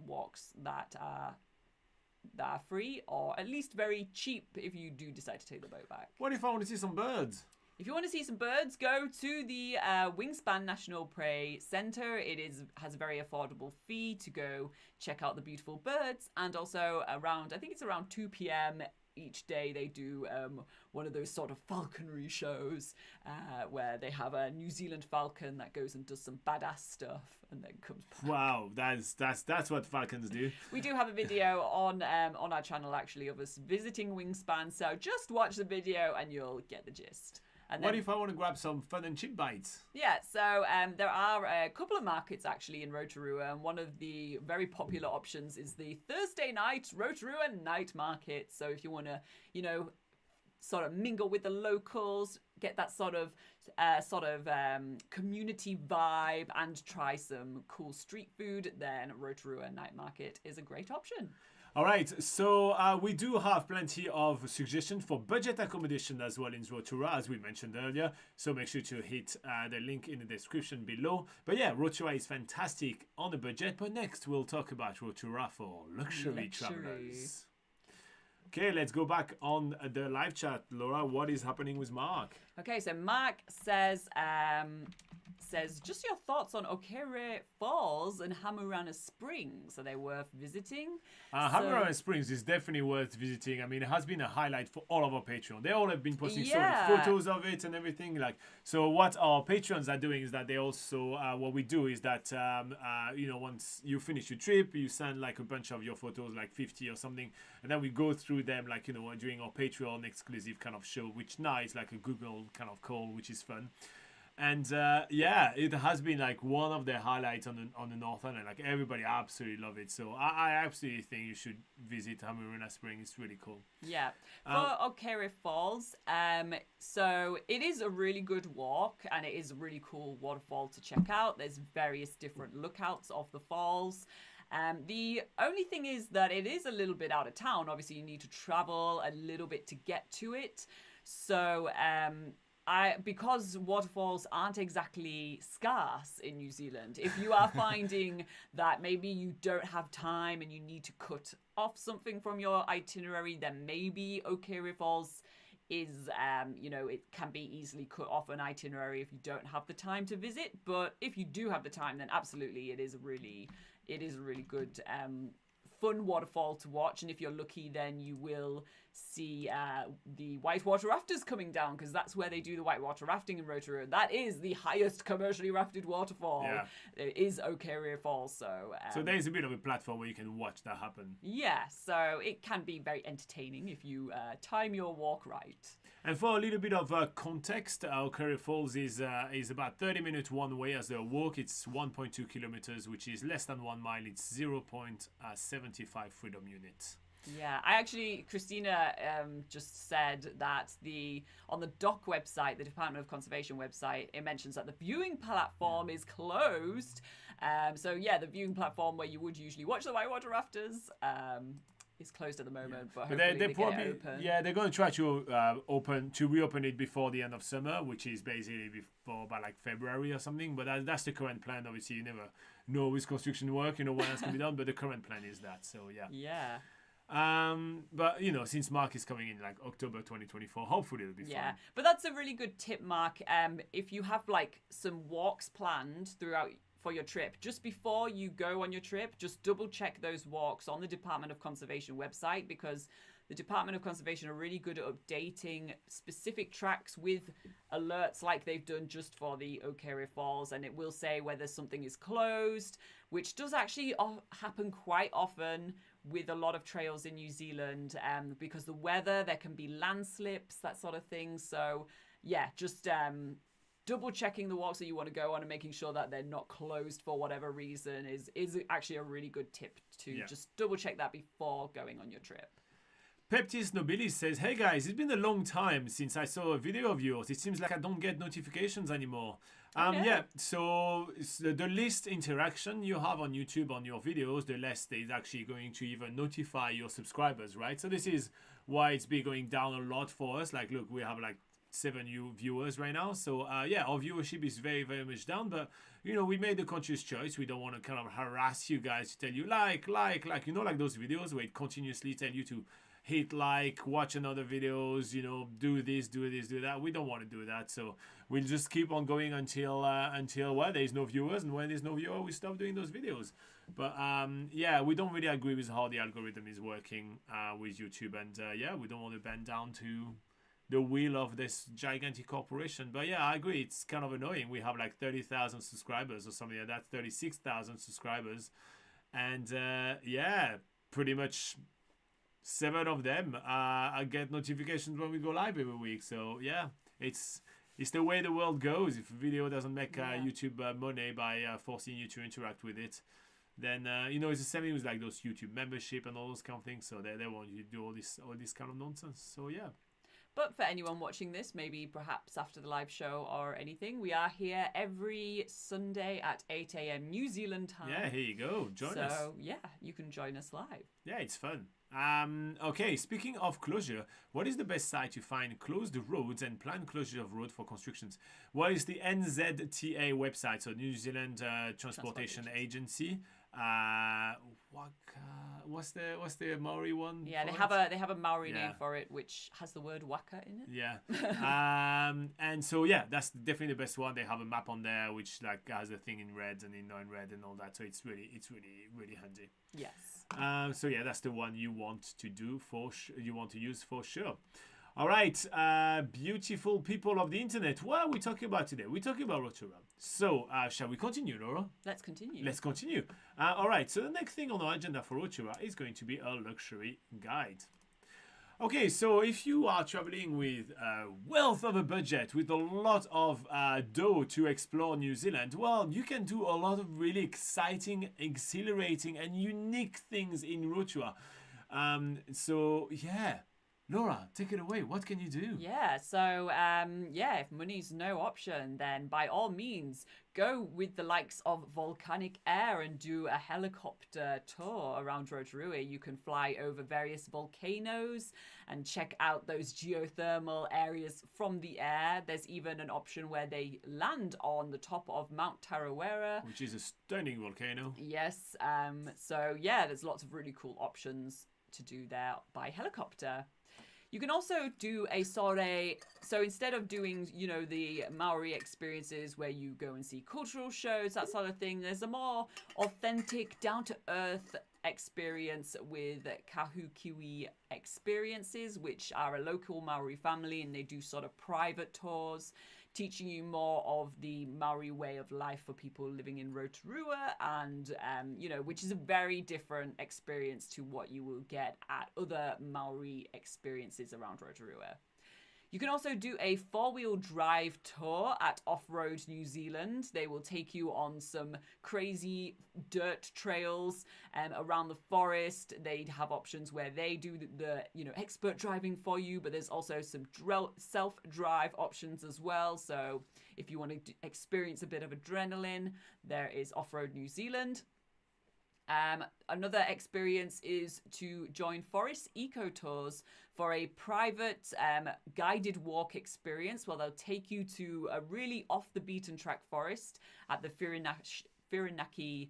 walks that are free, or at least very cheap if you do decide to take the boat back. What if I want to see some birds? If you want to see some birds, go to the Wingspan National Prairie Centre. It has a very affordable fee to go check out the beautiful birds. And also around 2 p.m. each day, they do one of those sort of falconry shows where they have a New Zealand falcon that goes and does some badass stuff and then comes back. Wow, that's what falcons do. We do have a video on our channel actually of us visiting Wingspan, so just watch the video and you'll get the gist. And what if I want to grab some fun and cheap bites? Yeah, so there are a couple of markets actually in Rotorua, and one of the very popular options is the Thursday night Rotorua night market. So if you want to, sort of mingle with the locals, get that sort of community vibe, and try some cool street food, then Rotorua night market is a great option. All right, so we do have plenty of suggestions for budget accommodation as well in Rotorua, as we mentioned earlier. So make sure to hit the link in the description below. But yeah, Rotorua is fantastic on a budget. But next, we'll talk about Rotorua for luxury travelers. Okay, let's go back on the live chat. Laura, what is happening with Mark? Okay, so Mark says just your thoughts on Okere Falls and Hamurana Springs. Are they worth visiting? Hamurana Springs is definitely worth visiting. I mean, it has been a highlight for all of our Patreon. They all have been posting sort of photos of it and everything. So what our Patreons are doing is that they also, what we do is that, once you finish your trip, you send like a bunch of your photos, like 50 or something, and then we go through them, during our Patreon exclusive kind of show, which now is like a Google kind of call, which is fun. And it has been like one of the highlights on the North Island. Like everybody absolutely love it. So I absolutely think you should visit Hamurana Spring. It's really cool. Yeah. For Okere Falls, so it is a really good walk and it is a really cool waterfall to check out. There's various different lookouts of the falls. The only thing is that it is a little bit out of town. Obviously, you need to travel a little bit to get to it. So because waterfalls aren't exactly scarce in New Zealand, if you are finding that maybe you don't have time and you need to cut off something from your itinerary, then maybe Okere Falls is, it can be easily cut off an itinerary if you don't have the time to visit. But if you do have the time, then absolutely it is a really good fun waterfall to watch, and if you're lucky then you will see the whitewater rafters coming down, because that's where they do the whitewater rafting in Rotorua. That is the highest commercially rafted waterfall. It is Okere Falls. So there is a bit of a platform where you can watch that happen. Yeah, so it can be very entertaining if you time your walk right. And for a little bit of context, Okere Falls is about 30 minutes one way as a walk. It's 1.2 kilometers, which is less than 1 mile. It's 0.75 freedom units. Yeah, Christina just said that on the DOC website, the Department of Conservation website, it mentions that the viewing platform is closed. The viewing platform where you would usually watch the whitewater rafters is closed at the moment, but But hopefully they they probably, get it open. yeah, they're going to try to reopen it before the end of summer, which is basically before by like February or something. But that's the current plan. Obviously, you never know with construction work, what else can be done. But the current plan is that. So yeah. Yeah. But since Mark is coming in like October 2024, hopefully it'll be fine. Yeah, but that's a really good tip, Mark. If you have like some walks planned throughout for your trip, just before you go on your trip, just double check those walks on the Department of Conservation website, because the Department of Conservation are really good at updating specific tracks with alerts like they've done just for the Okere Falls, and it will say whether something is closed, which does actually happen quite often with a lot of trails in New Zealand, because the weather, there can be landslips, that sort of thing. So yeah, just double checking the walks that you want to go on and making sure that they're not closed for whatever reason is actually a really good tip to just double check that before going on your trip. Peptis Nobilis says, "Hey guys, it's been a long time since I saw a video of yours. It seems like I don't get notifications anymore." Yeah, so the least interaction you have on YouTube on your videos, the less is actually going to even notify your subscribers, right? So this is why it's been going down a lot for us. Like, look, we have like 7 new viewers right now. So yeah, our viewership is very, very much down. But we made a conscious choice. We don't want to kind of harass you guys to tell you like those videos where it continuously tell you to hit like, watch another videos, do this, do that. We don't want to do that. So we'll just keep on going until there's no viewers, and when there's no viewer, we stop doing those videos. But yeah, we don't really agree with how the algorithm is working with YouTube, and yeah, we don't want to bend down to the wheel of this gigantic corporation. But yeah, I agree, it's kind of annoying. We have like 30,000 subscribers or something like that, 36,000 subscribers, and yeah, pretty much 7 of them I get notifications when we go live every week. So yeah, it's the way the world goes. If a video doesn't make YouTube money by forcing you to interact with it, then it's the same thing with like those YouTube membership and all those kind of things. So they want you to do all this kind of nonsense. So yeah. But for anyone watching this, maybe perhaps after the live show or anything, we are here every Sunday at 8 a.m. New Zealand time. Yeah, here you go. Join us. So yeah, you can join us live. Yeah, it's fun. Okay, speaking of closure, what is the best site to find closed roads and planned closure of road for constructions? Well, it's the NZTA website, so New Zealand Transportation Agency. What's the Maori one? Yeah, they have a Maori name for it, which has the word waka in it. Yeah. And so yeah, that's definitely the best one. They have a map on there which like has a thing in red and in non-red and all that. So it's really handy. Yes. So yeah, that's the one you want to do you want to use for sure. All right, beautiful people of the internet. What are we talking about today? We're talking about Rotorua. So shall we continue, Laura? Let's continue. Let's continue. All right, so the next thing on our agenda for Rotorua is going to be a luxury guide. Okay, so if you are traveling with a wealth of a budget, with a lot of dough to explore New Zealand, well, you can do a lot of really exciting, exhilarating, and unique things in Rotorua. So yeah. Laura, take it away. What can you do? Yeah, so if money's no option, then by all means, go with the likes of volcanic air and do a helicopter tour around Rotorua. You can fly over various volcanoes and check out those geothermal areas from the air. There's even an option where they land on the top of Mount Tarawera, which is a stunning volcano. Yes, so yeah, there's lots of really cool options to do there by helicopter. You can also do a soiree. So instead of doing, the Maori experiences where you go and see cultural shows, that sort of thing, there's a more authentic, down-to-earth experience with Kahukiwi experiences, which are a local Maori family, and they do sort of private tours, teaching you more of the Maori way of life for people living in Rotorua, and which is a very different experience to what you will get at other Maori experiences around Rotorua. You can also do a 4-wheel drive tour at Off-Road New Zealand. They will take you on some crazy dirt trails around the forest. They have options where they do the expert driving for you, but there's also some self-drive options as well. So if you want to experience a bit of adrenaline, there is Off-Road New Zealand. Another experience is to join Forest Eco Tours for a private guided walk experience where they'll take you to a really off the beaten track forest at the Whirinaki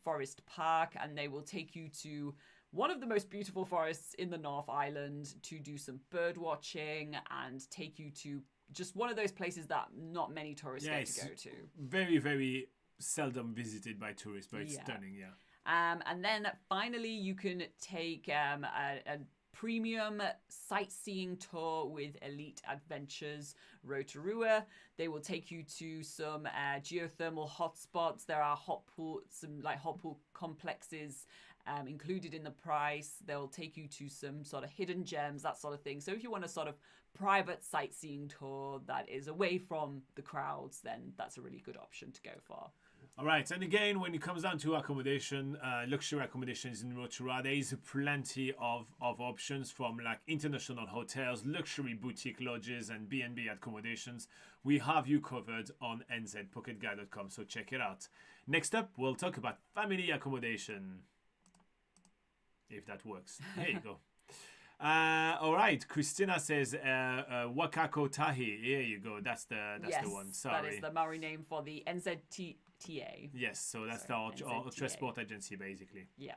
Forest Park, and they will take you to one of the most beautiful forests in the North Island to do some bird watching and take you to just one of those places that not many tourists get to go to. Very, very seldom visited by tourists, but it's stunning, yeah. And then finally, you can take a premium sightseeing tour with Elite Adventures Rotorua. They will take you to some geothermal hotspots. There are some hot pool complexes included in the price. They'll take you to some sort of hidden gems, that sort of thing. So if you want a sort of private sightseeing tour that is away from the crowds, then that's a really good option to go for. All right, and again, when it comes down to accommodation, luxury accommodations in Rotorua, there is plenty of options from like international hotels, luxury boutique lodges, and B&B accommodations. We have you covered on nzpocketguide.com, so check it out. Next up, we'll talk about family accommodation, if that works. There you go. All right, Christina says Wakako Tahi. Here you go. That's the one. Sorry, that is the Maori name for the NZDT. Yes, so that's our transport agency, basically. Yeah.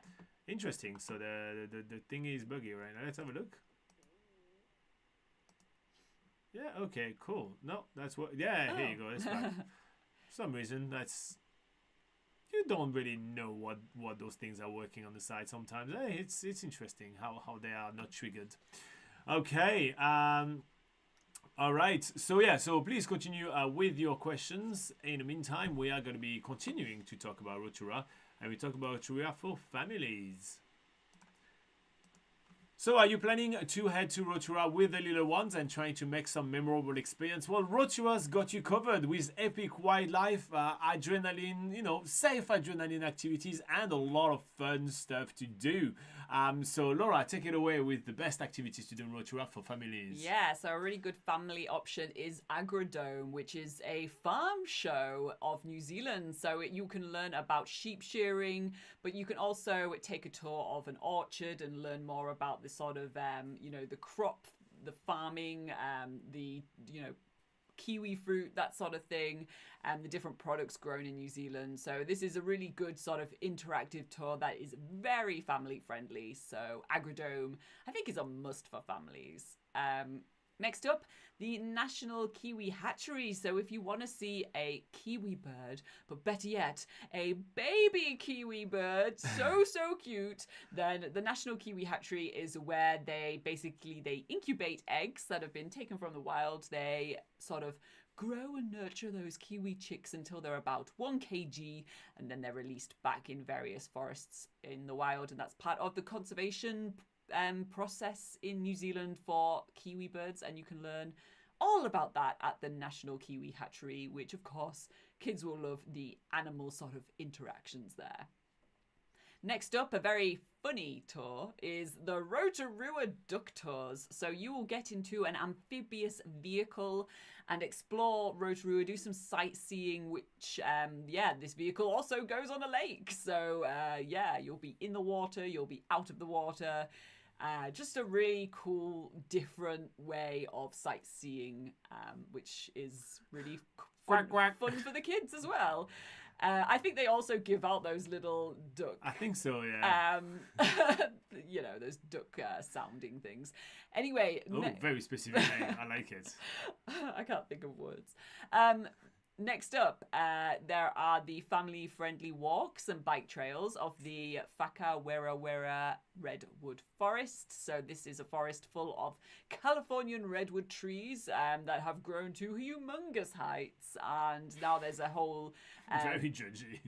Interesting. So the thing is buggy right now. Let's have a look. Yeah. Okay. Cool. No, that's what. Yeah. Here you go. That's fine. For some reason, you don't really know what those things are working on the side sometimes. It's interesting how they are not triggered. Okay. All right. So please continue with your questions. In the meantime, we are going to be continuing to talk about Rotorua, and we talk about Rotorua for families. So are you planning to head to Rotorua with the little ones and trying to make some memorable experience? Well, Rotorua's got you covered with epic wildlife, adrenaline, safe adrenaline activities, and a lot of fun stuff to do. So Laura, take it away with the best activities to do in Rotorua for families. Yeah, so a really good family option is Agrodome, which is a farm show of New Zealand. So you can learn about sheep shearing, but you can also take a tour of an orchard and learn more about the sort of, the crop, the farming, the kiwi fruit, that sort of thing, and the different products grown in New Zealand. So this is a really good sort of interactive tour that is very family friendly. So Agrodome, I think, is a must for families. Next up, the National Kiwi Hatchery. So if you want to see a kiwi bird, but better yet, a baby kiwi bird, so cute, then the National Kiwi Hatchery is where they incubate eggs that have been taken from the wild. They sort of grow and nurture those kiwi chicks until they're about 1 kg, and then they're released back in various forests in the wild, and that's part of the conservation process in New Zealand for kiwi birds, and you can learn all about that at the National Kiwi Hatchery, which of course kids will love the animal sort of interactions there. Next up, a very funny tour is the Rotorua Duck Tours. So you will get into an amphibious vehicle and explore Rotorua, do some sightseeing, which, this vehicle also goes on a lake. So, you'll be in the water, you'll be out of the water. Just a really cool, different way of sightseeing, which is really fun for the kids as well. I think they also give out those little duck. I think so, yeah. Those duck sounding things. Anyway. Very specific name. I like it. I can't think of words. Next up, there are the family-friendly walks and bike trails of the Whakawera Redwood Forest. So this is a forest full of Californian redwood trees that have grown to humongous heights. And now there's a whole... Very judgy.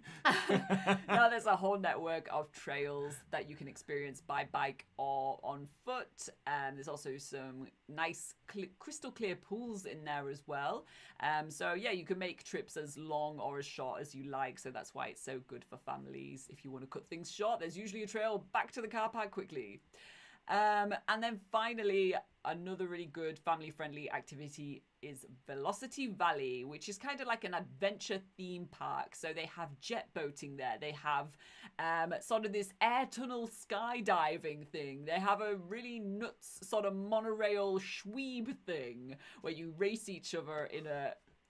Now there's a whole network of trails that you can experience by bike or on foot. There's also some nice crystal clear pools in there as well. You can make trips as long or as short as you like. So that's why it's so good for families. If you want to cut things short, there's usually a trail back to the car park quickly. And then finally, another really good family-friendly activity is Velocity Valley, which is kind of like an adventure theme park. So they have jet boating there. They have sort of this air tunnel skydiving thing. They have a really nuts sort of monorail schweeb thing where you race each other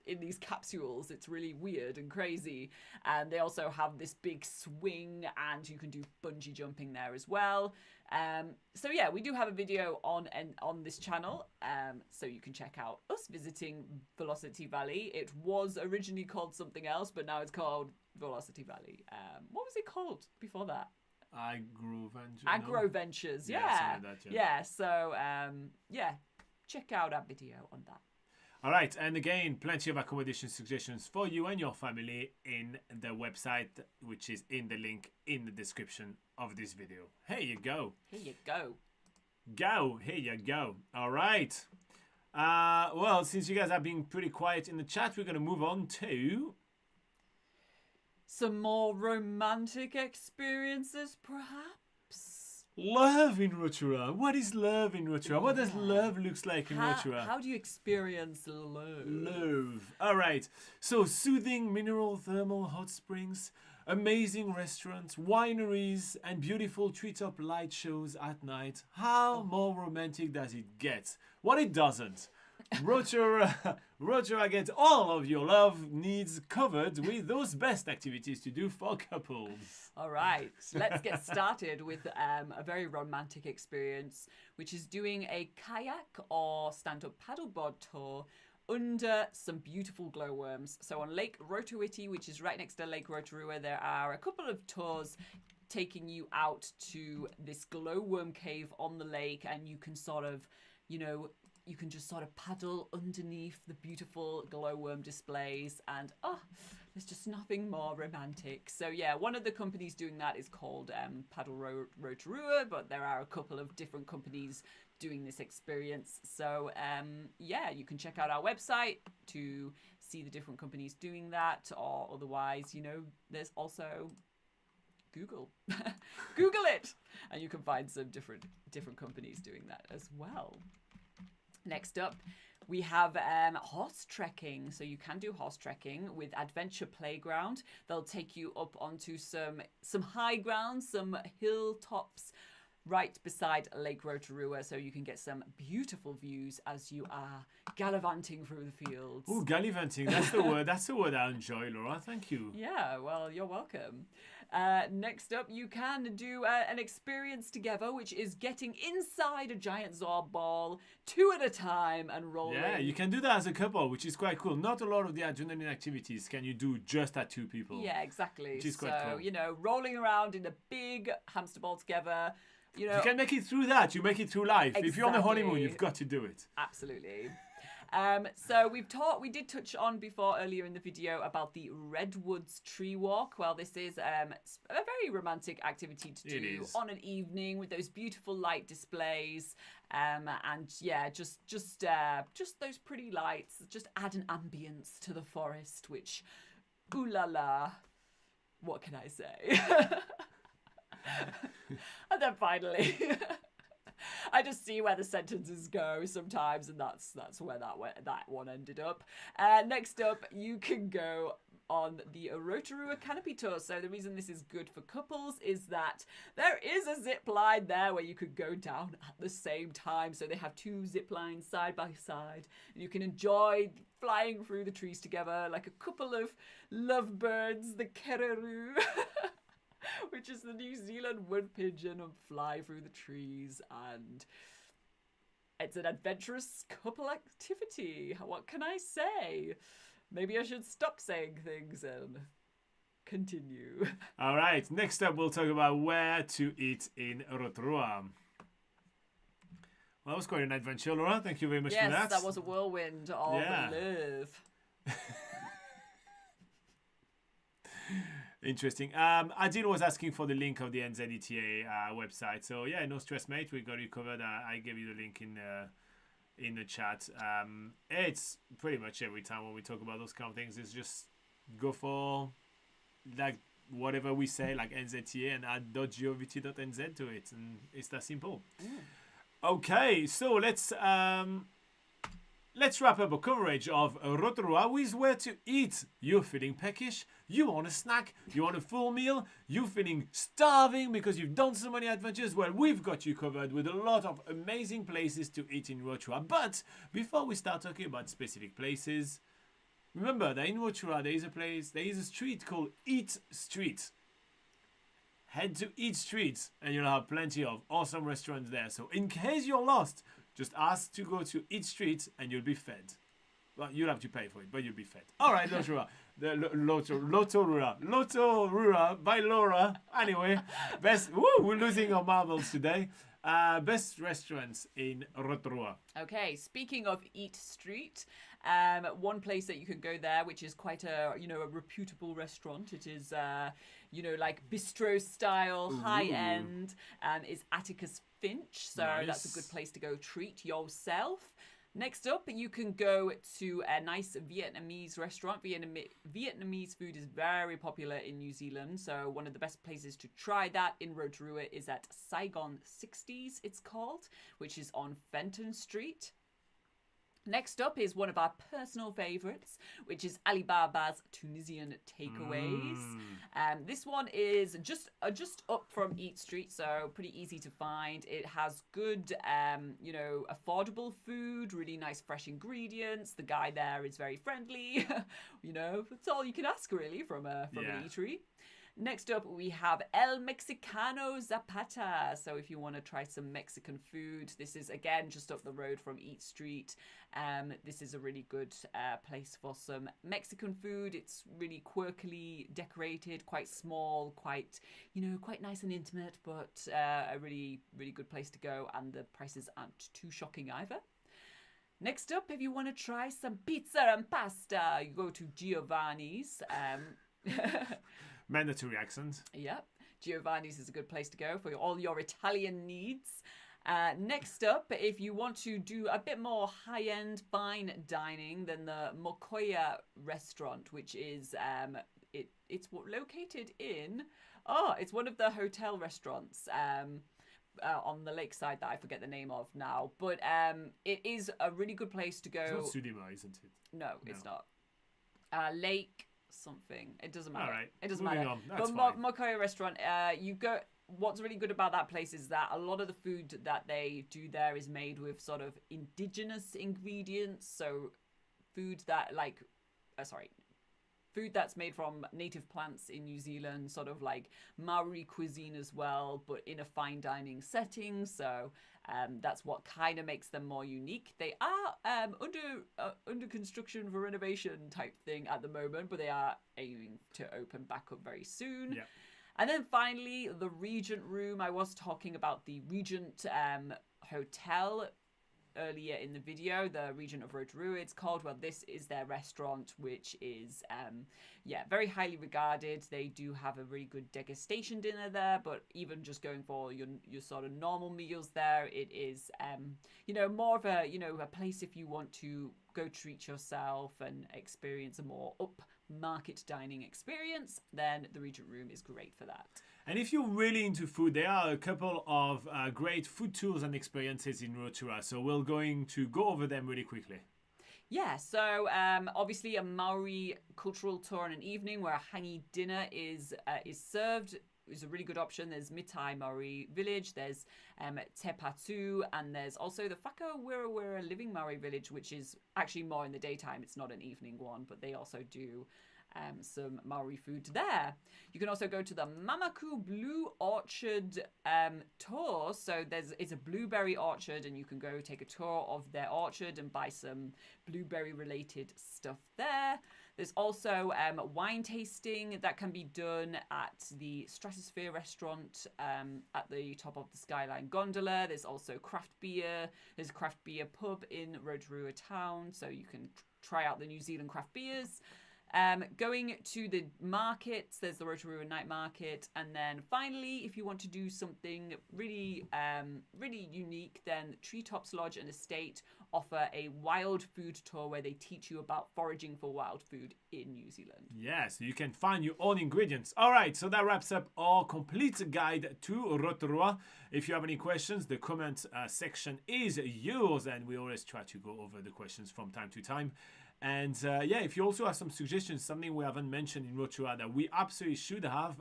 in these capsules. It's really weird and crazy. And they also have this big swing, and you can do bungee jumping there as well. So yeah, we do have a video on this channel, so you can check out us visiting Velocity Valley. It was originally called something else, but now it's called Velocity Valley. What was it called before that? Agro Ventures, yeah. Like that, yeah. So yeah, check out our video on that. All right, and again, plenty of accommodation suggestions for you and your family in the website, which is in the link in the description of this video. Here you go. Here you go. Here you go. All right. Well, since you guys have been pretty quiet in the chat, we're going to move on to some more romantic experiences, perhaps? Love in Rotorua. What is love in Rotorua? What does love looks like in Rotorua? How do you experience love? Love. All right. So soothing mineral thermal hot springs, amazing restaurants, wineries, and beautiful treetop light shows at night. How more romantic does it get? Well, it doesn't. Rotorua gets all of your love needs covered with those best activities to do for couples. All right, let's get started with a very romantic experience, which is doing a kayak or stand-up paddleboard tour under some beautiful glowworms. So on Lake Rotorua, which is right next to Lake Rotorua, there are a couple of tours taking you out to this glowworm cave on the lake, and you can sort of, you can just sort of paddle underneath the beautiful glowworm displays, and there's just nothing more romantic. So yeah, one of the companies doing that is called Rotorua, but there are a couple of different companies doing this experience. So yeah, you can check out our website to see the different companies doing that, or otherwise, there's also Google. Google it, and you can find some different companies doing that as well. Next up, we have horse trekking. So you can do horse trekking with Adventure Playground. They'll take you up onto some high ground, some hilltops right beside Lake Rotorua, so you can get some beautiful views as you are gallivanting through the fields. Oh, gallivanting, that's the word. That's the word I enjoy, Laura. Thank you. Yeah, well, you're welcome. Next up, you can do an experience together, which is getting inside a giant zorb ball, 2 at a time, and rolling. Yeah, you can do that as a couple, which is quite cool. Not a lot of the adrenaline activities can you do just at 2 people. Yeah, exactly. Which is quite cool. Rolling around in a big hamster ball together. If you can make it through that, you make it through life. Exactly. If you're on the honeymoon, you've got to do it. Absolutely. So we did touch on before earlier in the video about the Redwoods Tree Walk. Well, this is a very romantic activity to do on an evening with those beautiful light displays. And yeah, just those pretty lights just add an ambience to the forest, which, ooh la la, what can I say? And then finally, I just see where the sentences go sometimes, and that's where that one ended up. Next up, you can go on the Rotorua Canopy Tour. So the reason this is good for couples is that there is a zip line there where you could go down at the same time. So they have 2 zip lines side by side, and you can enjoy flying through the trees together like a couple of lovebirds, the kereroo. Which is the New Zealand wood pigeon, and fly through the trees, and it's an adventurous couple activity. What can I say? Maybe I should stop saying things and continue. All right, next up we'll talk about where to eat in Rotorua. Well, that was quite an adventure, Laura. Thank you very much for that. Yes, that was a whirlwind of love. Interesting. Adil was asking for the link of the NZDT website. So yeah, no stress, mate. We got you covered. I gave you the link in the chat. It's pretty much every time when we talk about those kind of things, it's just go for like whatever we say, like NZTA, and add .govt.nz to it, and it's that simple. Okay, so let's wrap up a coverage of Rotorua with where to eat. You're feeling peckish, you want a snack, you want a full meal, you're feeling starving because you've done so many adventures. Well, we've got you covered with a lot of amazing places to eat in Rotorua. But before we start talking about specific places, remember that in Rotorua there is a street called Eat Street. Head to Eat Street and you'll have plenty of awesome restaurants there. So in case you're lost, just ask to go to Eat Street and you'll be fed. Well, you'll have to pay for it, but you'll be fed. All right, Rotorua. Rotorua by Laura. Anyway, we're losing our marbles today. Best restaurants in Rotorua. Okay, speaking of Eat Street, one place that you can go there, which is quite a reputable restaurant. It is like bistro style, high end, is Atticus Finch. So that's a good place to go treat yourself. Next up, you can go to a nice Vietnamese restaurant. Vietnamese food is very popular in New Zealand, so one of the best places to try that in Rotorua is at Saigon 60s, it's called, which is on Fenton Street. Next up is one of our personal favourites, which is Alibaba's Tunisian Takeaways. This one is just up from Eat Street, so pretty easy to find. It has good, affordable food, really nice fresh ingredients. The guy there is very friendly. That's all you can ask really from an eatery. Next up, we have El Mexicano Zapata. So if you want to try some Mexican food, this is, again, just up the road from Eat Street. This is a really good place for some Mexican food. It's really quirkily decorated, quite small, quite nice and intimate, but a really, really good place to go. And the prices aren't too shocking either. Next up, if you want to try some pizza and pasta, you go to Giovanni's. Mandatory accent. Yep. Giovanni's is a good place to go for all your Italian needs. Next up, if you want to do a bit more high-end fine dining, then the Mokoya restaurant, which is it's located in it's one of the hotel restaurants on the lakeside that I forget the name of now, but it is a really good place to go. It's not Sudima, isn't it? No, it's not. Lake something. It doesn't matter. All right. It doesn't Moving matter. on. That's but fine. Mokoya restaurant, you go. What's really good about that place is that a lot of the food that they do there is made with sort of indigenous ingredients. So food that's made from native plants in New Zealand, sort of like Maori cuisine as well, but in a fine dining setting. So that's what kind of makes them more unique. They are under construction for renovation type thing at the moment, but they are aiming to open back up very soon. Yeah. And then finally, the Regent Room. I was talking about the Regent Hotel earlier in the video, the Regent of Rotorua it's called. Well, this is their restaurant, which is very highly regarded. They do have a really good degustation dinner there, but even just going for your sort of normal meals there, it is more of a a place if you want to go treat yourself and experience a more upmarket dining experience, then the Regent Room is great for that. And if you're really into food, there are a couple of great food tours and experiences in Rotorua. So we're going to go over them really quickly. Yeah, so obviously a Maori cultural tour in an evening where a hangi dinner is served is a really good option. There's Mitai Maori Village, there's Te Patu, and there's also the Whakawira Living Maori Village, which is actually more in the daytime. It's not an evening one, but they also do some Maori food there. You can also go to the Mamaku Blue Orchard tour. So it's a blueberry orchard, and you can go take a tour of their orchard and buy some blueberry related stuff there. There's also wine tasting that can be done at the Stratosphere restaurant at the top of the Skyline Gondola. There's also craft beer. There's a craft beer pub in Rotorua town, so you can try out the New Zealand craft beers. Going to the markets, there's the Rotorua night market, and then finally, if you want to do something really, really unique, then Treetops Lodge and Estate offer a wild food tour where they teach you about foraging for wild food in New Zealand. Yeah, so you can find your own ingredients. All right, so that wraps up our complete guide to Rotorua. If you have any questions, the comment section is yours, and we always try to go over the questions from time to time. And yeah, if you also have some suggestions, something we haven't mentioned in Rotorua that we absolutely should have,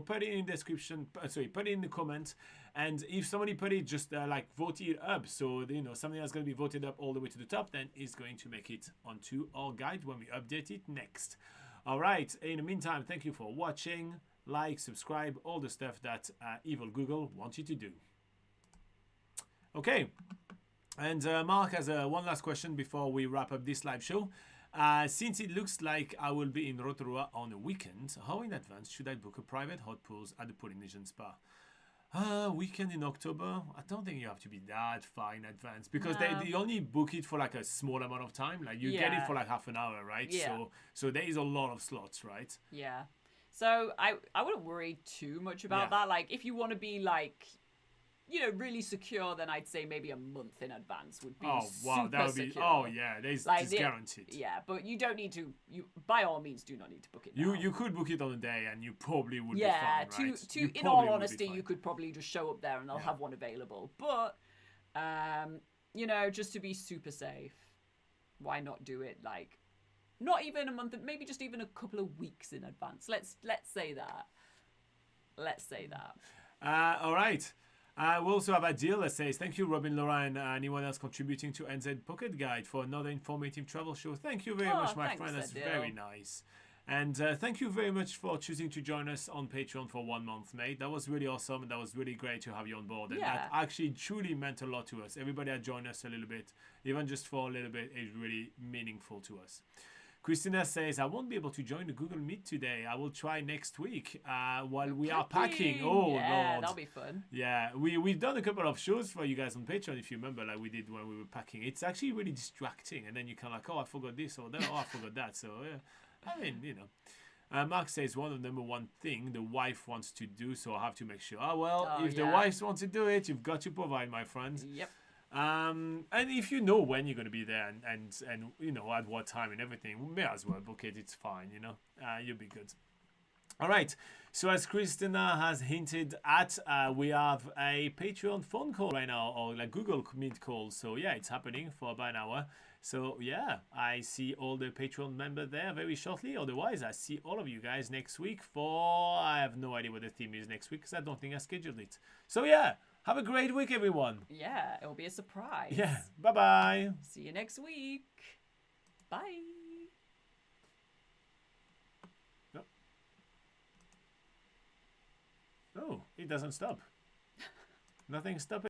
put it in the description. Put it in the comments. And if somebody put it, just vote it up. So something that's going to be voted up all the way to the top, then is going to make it onto our guide when we update it next. All right. In the meantime, thank you for watching. Like, subscribe, all the stuff that evil Google wants you to do. Okay. And Mark has one last question before we wrap up this live show. Since it looks like I will be in Rotorua on a weekend, how in advance should I book a private hot pools at the Polynesian Spa? Weekend in October? I don't think you have to be that far in advance because they only book it for like a small amount of time. Like you get it for like half an hour, right? Yeah. So there is a lot of slots, right? Yeah. So I wouldn't worry too much about that. Like if you want to be like, really secure, then I'd say maybe a month in advance would be that would be secure. Oh yeah, it's guaranteed. Yeah, but you don't need to. You by all means do not need to book it now. You could book it on a day, and you probably would be fine, right? In all honesty, you could probably just show up there and they'll have one available. But just to be super safe, why not do it like not even a month, maybe just even a couple of weeks in advance. Let's say that. Let's say that. All right. We also have a deal that says, thank you, Robin, Laura, and anyone else contributing to NZ Pocket Guide for another informative travel show. Thank you very much, my friend. That's very nice. And thank you very much for choosing to join us on Patreon for 1 month, mate. That was really awesome, and that was really great to have you on board. And that actually truly meant a lot to us. Everybody that joined us a little bit, even just for a little bit, is really meaningful to us. Christina says, I won't be able to join the Google Meet today. I will try next week while we are packing. Oh, Lord. That'll be fun. Yeah, we've done a couple of shows for you guys on Patreon, if you remember, like we did when we were packing. It's actually really distracting. And then you kind of like, I forgot this or that. I forgot that. So, yeah, I mean, Mark says one of the number one thing the wife wants to do, so I have to make sure. If the wife wants to do it, you've got to provide, my friend. Yep. And if you know when you're going to be there and at what time and everything, we may as well book it. It's fine, you'll be good. All right. So as Christina has hinted at, we have a Patreon phone call right now, or like Google Meet call. So yeah, it's happening for about an hour. So yeah, I see all the Patreon members there very shortly. Otherwise, I see all of you guys next week I have no idea what the theme is next week because I don't think I scheduled it. So yeah. Have a great week, everyone. Yeah, it'll be a surprise. Yeah. Bye-bye. See you next week. Bye. Oh, it doesn't stop. Nothing stopping.